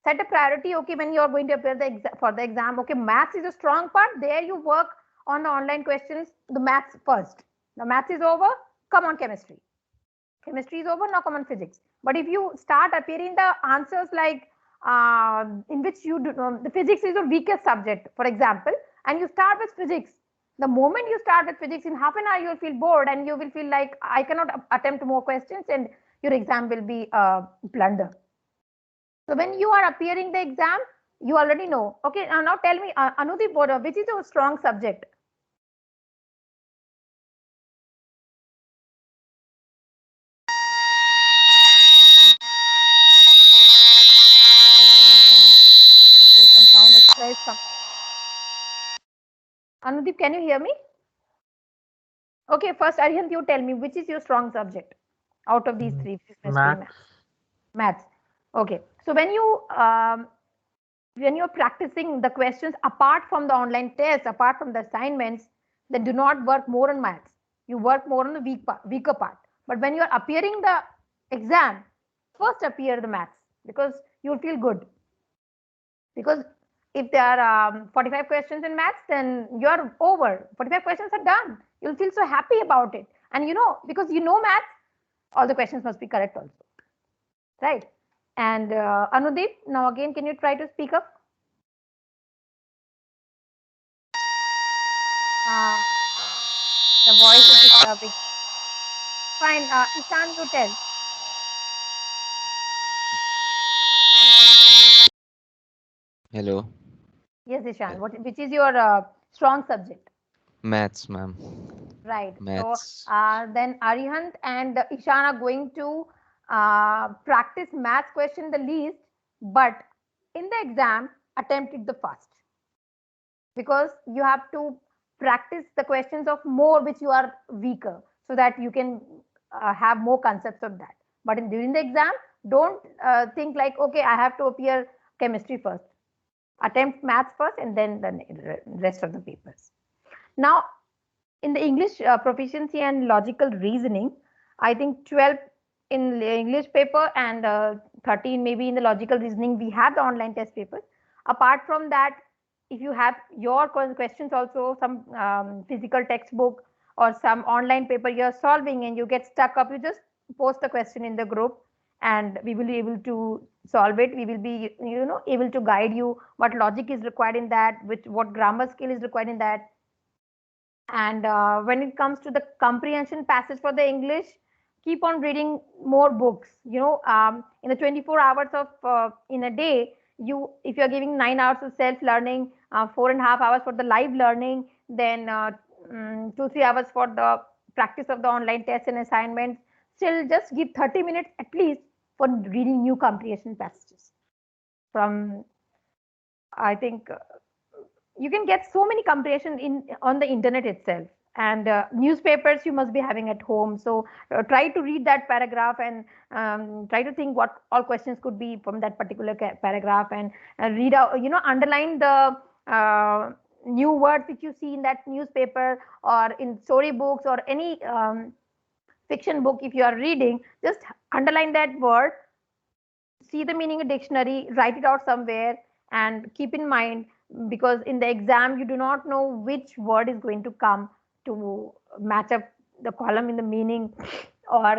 set a priority. Okay, when you are going to appear for the exam, okay, maths is a strong part. There you work on the online questions, the maths first. The maths is over, come on chemistry. Chemistry is over, now come on physics. But if you start appearing the answers like in which you do, the physics is your weakest subject, for example, and you start with physics. The moment you start with physics, in half an hour you will feel bored and you will feel like I cannot attempt more questions and your exam will be a blunder. So when you are appearing the exam, you already know. Okay, now tell me, Anudeep, which is your strong subject? Okay, some sound extra is coming. Anudeep, can you hear me? Okay, first Arihant, you tell me which is your strong subject out of these three? Maths. Maths. Okay, so when you're practicing the questions apart from the online tests, apart from the assignments, then do not work more on maths. You work more on the weaker part. But when you're appearing the exam, first appear the maths because you'll feel good. Because if there are 45 questions in maths, then you're over. 45 questions are done. You'll feel so happy about it. And because you know maths, all the questions must be correct also. Right? And Anudeep, now again, can you try to speak up? The voice is disturbing. Fine, Ishan, you tell. Hello. Yes, Ishan. Which is your strong subject? Maths, ma'am. Right. Maths. So then Arihant and Ishan are going to practice maths question the least, but in the exam attempt it the first, because you have to practice the questions of more which you are weaker, so that you can have more concepts of that. But during the exam, don't think like, okay, I have to appear chemistry first. Attempt maths first and then the rest of the papers. Now, in the English proficiency and logical reasoning, I think 12 in the English paper and 13 maybe in the logical reasoning, we have the online test papers. Apart from that, if you have your questions also, some physical textbook or some online paper you're solving and you get stuck up, you just post the question in the group and we will be able to solve it. We will be able to guide you what logic is required in that, what grammar skill is required in that. And when it comes to the comprehension passage for the English, keep on reading more books. In the 24 hours of in a day, if you're giving 9 hours of self learning, 4.5 hours for the live learning, then 2-3 hours for the practice of the online tests and assignments, still just give 30 minutes at least for reading new comprehension passages from, I think, you can get so many comprehension on the internet itself. And newspapers you must be having at home, so try to read that paragraph and try to think what all questions could be from that particular paragraph, and read out, underline the new words which you see in that newspaper or in storybooks or any fiction book. If you are reading, just underline that word, see the meaning in dictionary, write it out somewhere, and keep in mind, because in the exam you do not know which word is going to come to match up the column in the meaning, or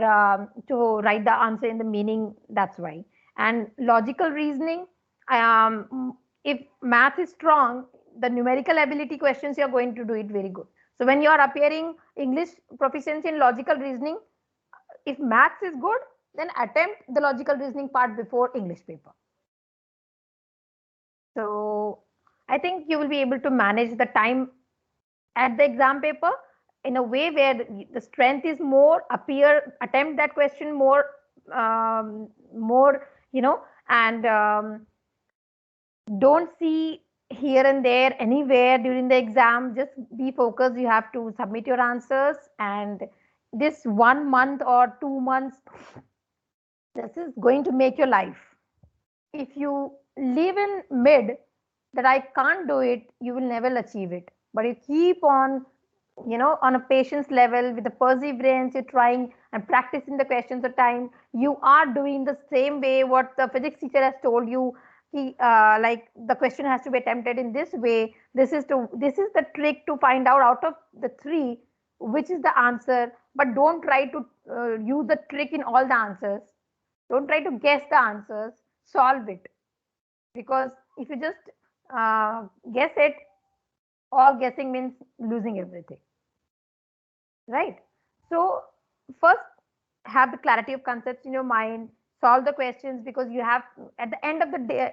to write the answer in the meaning. That's why. And logical reasoning, if math is strong, the numerical ability questions, you're going to do it very good. So when you are appearing English proficiency in logical reasoning, if maths is good, then attempt the logical reasoning part before English paper. So I think you will be able to manage the time at the exam paper in a way where the strength is more, attempt that question more, and don't see here and there anywhere during the exam. Just be focused. You have to submit your answers, and this 1 month or 2 months, this is going to make your life. If you live in mid that I can't do it, you will never achieve it. But you keep on, on a patience level with the perseverance, you're trying and practicing the questions of time. You are doing the same way what the physics teacher has told you. Like the question has to be attempted in this way. This is the trick to find out of the three which is the answer. But don't try to use the trick in all the answers. Don't try to guess the answers. Solve it, because if you just guess it, all guessing means losing everything, right? So first, have the clarity of concepts in your mind, solve the questions, because you have at the end of the day,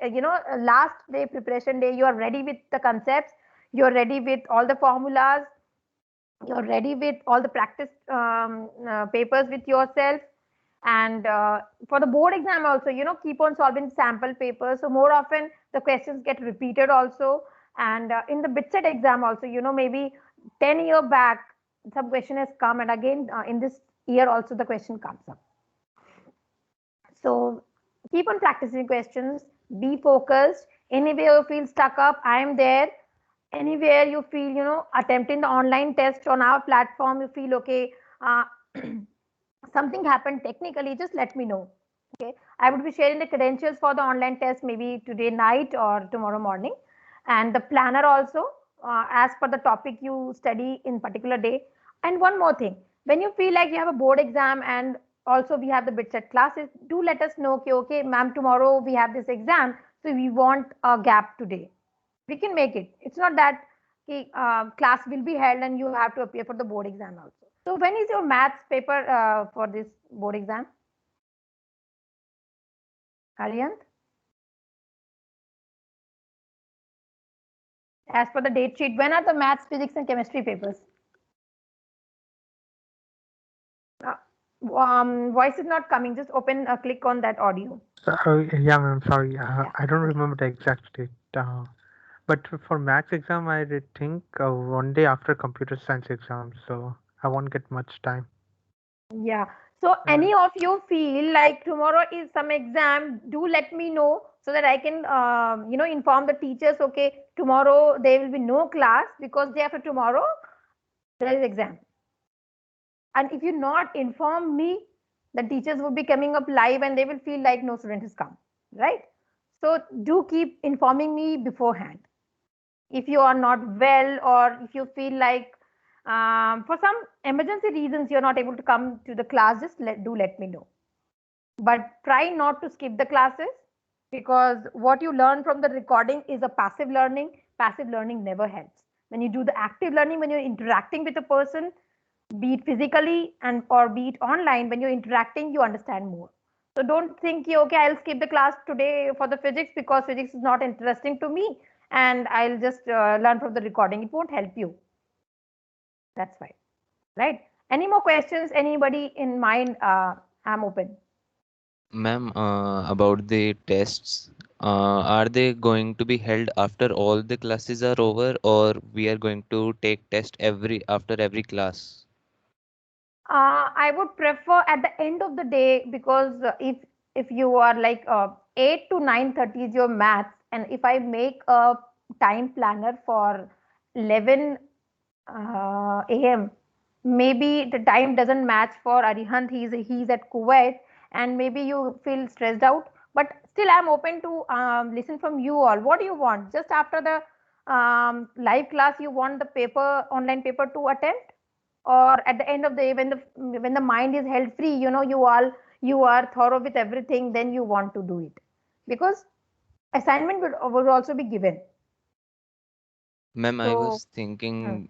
last day, preparation day, you are ready with the concepts, you're ready with all the formulas, you're ready with all the practice papers with yourself. And for the board exam also, keep on solving sample papers, so more often the questions get repeated also. And in the bitset exam also, maybe 10 years back some question has come, and again in this year also the question comes up. So keep on practicing questions, be focused. Anywhere you feel stuck up, I am there. Anywhere you feel, attempting the online test on our platform, you feel okay, something happened technically, just let me know. Okay, I would be sharing the credentials for the online test maybe today night or tomorrow morning, and the planner also, as per the topic you study in particular day. And one more thing, when you feel like you have a board exam and also we have the bitset classes, do let us know. Okay, ma'am, tomorrow we have this exam, so we want a gap today. We can make it. It's not that class will be held and you have to appear for the board exam also. So when is your maths paper for this board exam? Aryant? As per the date sheet, when are the maths, physics and chemistry papers? Voice is not coming. Just open, click on that audio. Yeah, ma'am. Sorry, Yeah. I don't remember the exact date. But for maths exam, I did think one day after computer science exam, so I won't get much time. Yeah. So any of you feel like tomorrow is some exam, do let me know so that I can, inform the teachers. Okay, tomorrow there will be no class because day after tomorrow there is exam. And if you not inform me, the teachers will be coming up live and they will feel like no student has come, right? So do keep informing me beforehand. If you are not well, or if you feel like for some emergency reasons you're not able to come to the class, just let me know. But try not to skip the classes, because what you learn from the recording is a passive learning. Passive learning never helps. When you do the active learning, when you're interacting with a person, be it physically and or be it online, when you're interacting, you understand more. So don't think, okay, I'll skip the class today for the physics because physics is not interesting to me and I'll just learn from the recording. It won't help you. That's fine, right? Any more questions? Anybody in mind? I'm open. Ma'am, about the tests, are they going to be held after all the classes are over, or we are going to take test after every class? I would prefer at the end of the day, because if you are like 8 to 9:30 is your maths, and if I make a time planner for 11 a.m., maybe the time doesn't match for Arihant. He's at Kuwait, and maybe you feel stressed out. But still, I'm open to listen from you all. What do you want? Just after the live class, you want the online paper to attempt, or at the end of the day, when the mind is held free, you are thorough with everything, then you want to do it, because assignment would also be given. Ma'am, I So, was thinking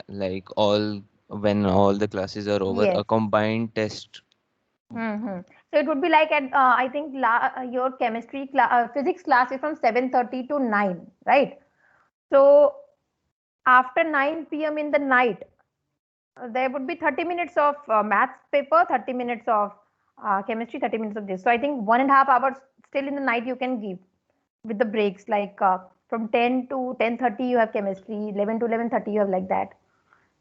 like when all the classes are over, yes. a combined test. Mm-hmm. So it would be like at I think your physics class is from 7:30 to 9, right? So after 9 p.m. in the night, there would be 30 minutes of maths paper, 30 minutes of chemistry, 30 minutes of this. So I think 1.5 hours still in the night you can give with the breaks, like from 10 to 10:30 you have chemistry, 11 to 11:30 you have like that.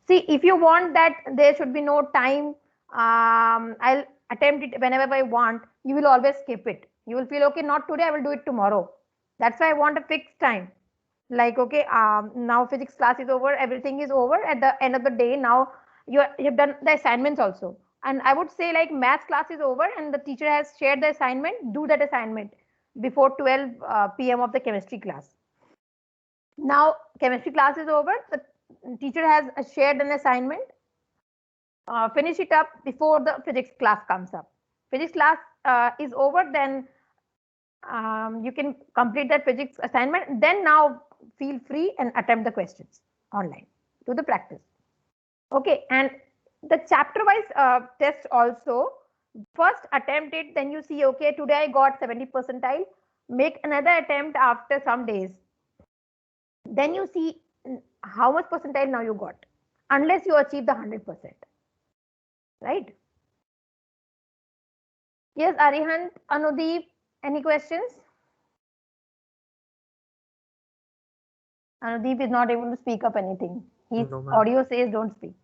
See, if you want that there should be no time, I'll attempt it whenever I want. You will always skip it. You will feel okay, not today, I will do it tomorrow. That's why I want a fixed time. Like, okay, now physics class is over, everything is over. At the end of the day, now you've done the assignments also. And I would say like math class is over and the teacher has shared the assignment, do that assignment before 12 p.m. of the chemistry class. Now chemistry class is over, the teacher has shared an assignment, finish it up before the physics class comes up. Physics class is over, then you can complete that physics assignment. Then now feel free and attempt the questions online. Do the practice. Okay, and the chapter wise test also, first attempt it, then you see, okay, today I got 70 percentile, make another attempt after some days. Then you see how much percentile now you got, unless you achieve the 100%. Right? Yes, Arihant, Anudeep, any questions? Anudeep is not able to speak up anything. His No, ma'am. audio says don't speak.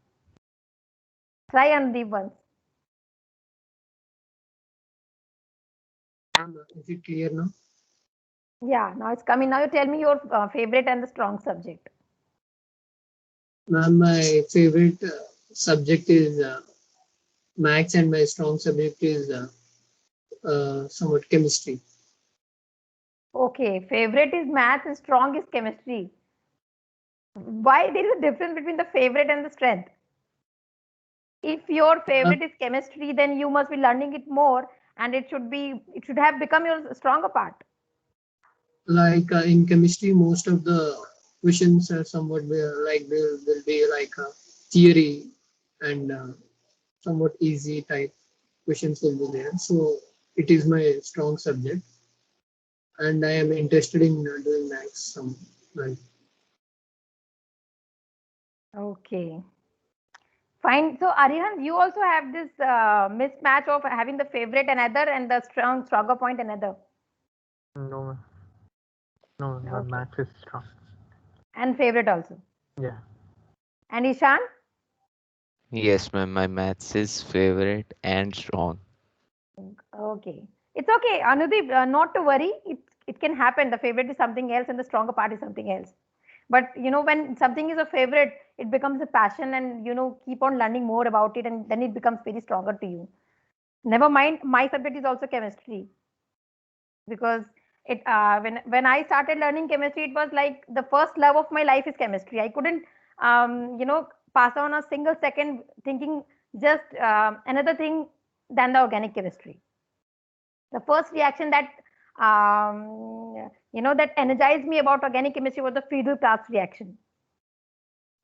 Try Anudeep once. Is it clear now? Yeah, now it's coming. Now you tell me your favorite and the strong subject. Ma'am, my favorite subject is maths, and my strong subject is somewhat chemistry. Okay, favorite is math and strong is chemistry. Why there is a difference between the favorite and the strength? If your favorite is chemistry, then you must be learning it more, and it should have become your stronger part. Like in chemistry, most of the questions are somewhat like will be like theory and somewhat easy type questions will be there. So it is my strong subject, and I am interested in doing maths. Some like Okay. Fine. So Arihan, you also have this mismatch of having the favorite another and the stronger point another. No, ma'am. No, my Okay. math is strong. And favorite also. Yeah. And Ishan? Yes, ma'am, my maths is favorite and strong. Okay. It's okay, Anudeep, not to worry. It can happen. The favorite is something else and the stronger part is something else. But when something is a favorite, it becomes a passion and keep on learning more about it and then it becomes very stronger to you. Never mind, my subject is also chemistry because it when I started learning chemistry, it was like the first love of my life is chemistry. I couldn't pass on a single second thinking just another thing than the organic chemistry. The first reaction that that energized me about organic chemistry was the Friedel-Crafts reaction.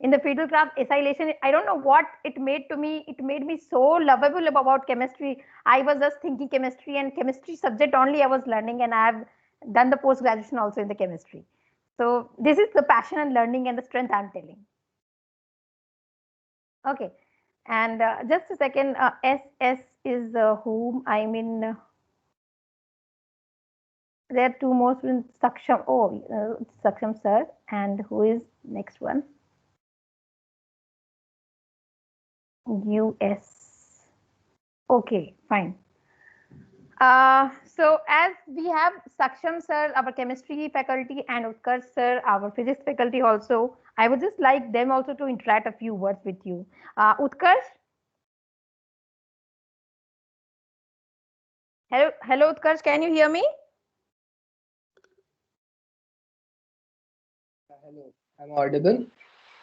In the Friedel-Crafts acylation, I don't know what it made to me. It made me so lovable about chemistry. I was just thinking chemistry and chemistry subject only I was learning, and I have done the post graduation also in the chemistry. So this is the passion and learning and the strength I'm telling. Okay, and just a second. SS is whom I mean. There are two more students, Saksham. Oh, Saksham sir, and who is next one? US. Okay, fine. So as we have Saksham sir, our chemistry faculty, and Utkarsh sir, our physics faculty also, I would just like them also to interact a few words with you. Utkarsh? Hello, Utkarsh, can you hear me? Hello, I'm audible.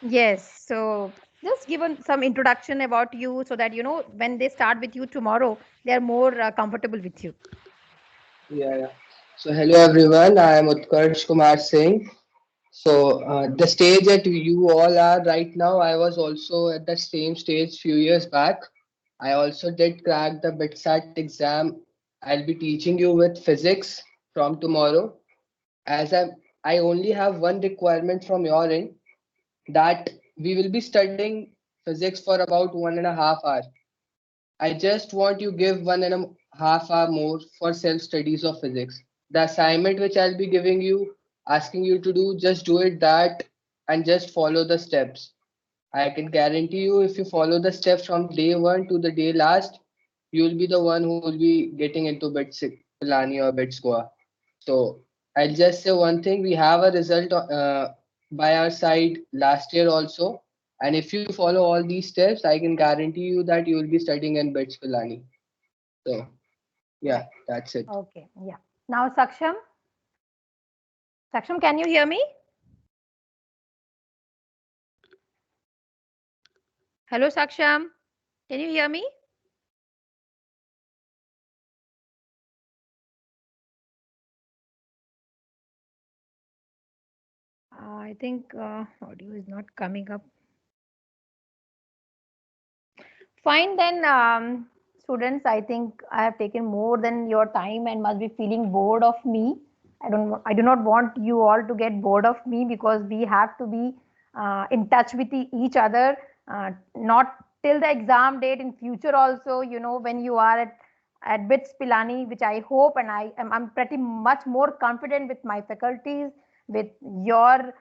Yes. So just give some introduction about you so that when they start with you tomorrow, they are more comfortable with you. Yeah. So hello everyone. I am Utkarsh Kumar Singh. So the stage that you all are right now, I was also at the same stage few years back. I also did crack the BitSat exam. I'll be teaching you with physics from tomorrow. As I only have one requirement from your end, that we will be studying physics for about 1.5 hours. I just want you give 1.5 hour more for self studies of physics. The assignment which I'll be giving you, asking you to do, just do it that and just follow the steps. I can guarantee you if you follow the steps from day one to the day last, you will be the one who will be getting into bit Pilani or bit score. So I'll just say one thing: we have a result by our side last year also, and if you follow all these steps, I can guarantee you that you will be studying in bits Pilani. So yeah, Right. that's it. Okay. Yeah. Now, Saksham. Saksham, can you hear me? Hello, Saksham. Can you hear me? I think audio is not coming up. Fine then, students. I think I have taken more than your time and must be feeling bored of me. I do not want you all to get bored of me because we have to be in touch with each other. Not till the exam date, in future also. You know, when you are at BITS Pilani, which I hope, and I'm pretty much more confident with my faculties, with your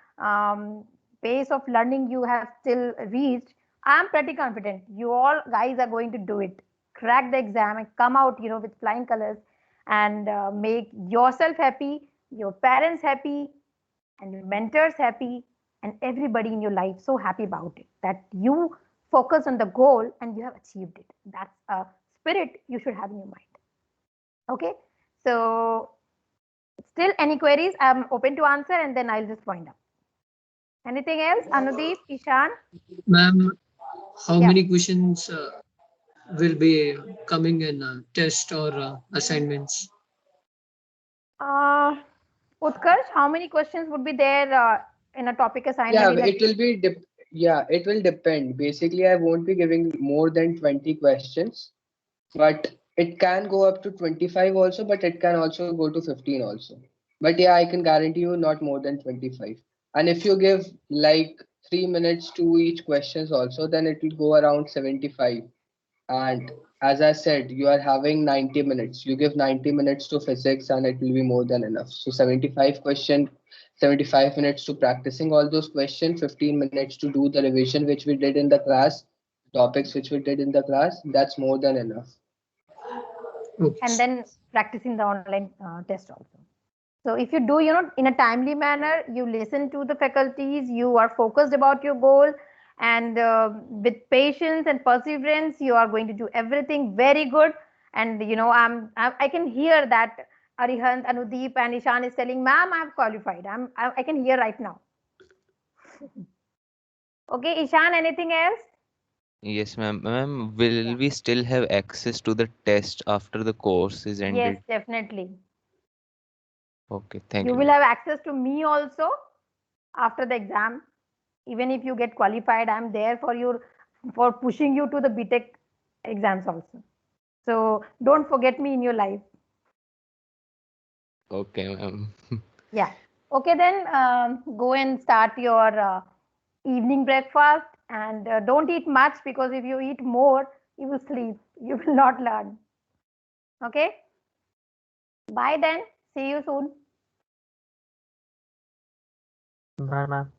pace of learning you have still reached. I'm pretty confident you all guys are going to do it. Crack the exam and come out, with flying colors, and make yourself happy, your parents happy, and your mentors happy, and everybody in your life so happy about it that you focus on the goal and you have achieved it. That's a spirit you should have in your mind. Okay. So still any queries? I'm open to answer and then I'll just wind up. Anything else? Anudeep, Ishan? Ma'am, how Yeah. many questions will be coming in test or assignments? Uh, Utkarsh, how many questions would be there in a topic assignment Yeah, in a it will be yeah, it will depend. Basically, I won't be giving more than 20 questions, but it can go up to 25 also, but it can also go to 15 also. But yeah, I can guarantee you not more than 25. And if you give like 3 minutes to each questions also, then it will go around 75. And as I said, you are having 90 minutes. You give 90 minutes to physics and it will be more than enough. So 75 minutes to practicing all those questions, 15 minutes to do the revision which we did in the class, topics which we did in the class. That's more than enough. Okay. and then practicing the online test also. So if you do, in a timely manner, you listen to the faculties, you are focused about your goal, and with patience and perseverance, you are going to do everything very good. And I can hear that Arihant, Anudeep, and Ishan is telling, "Ma'am, I'm qualified." I can hear right now. Okay, Ishan, anything else? Yes, ma'am. Ma'am, will Yeah. we still have access to the test after the course is Yes, ended? definitely. Okay, thank You you, will ma'am. have access to me also after the exam. Even if you get qualified, I'm there for pushing you to the BTech exams also. So don't forget me in your life. Okay, ma'am. Yeah. Okay, then go and start your evening breakfast and don't eat much because if you eat more, you will sleep. You will not learn. Okay. Bye then. See you soon. Bye, ma'am.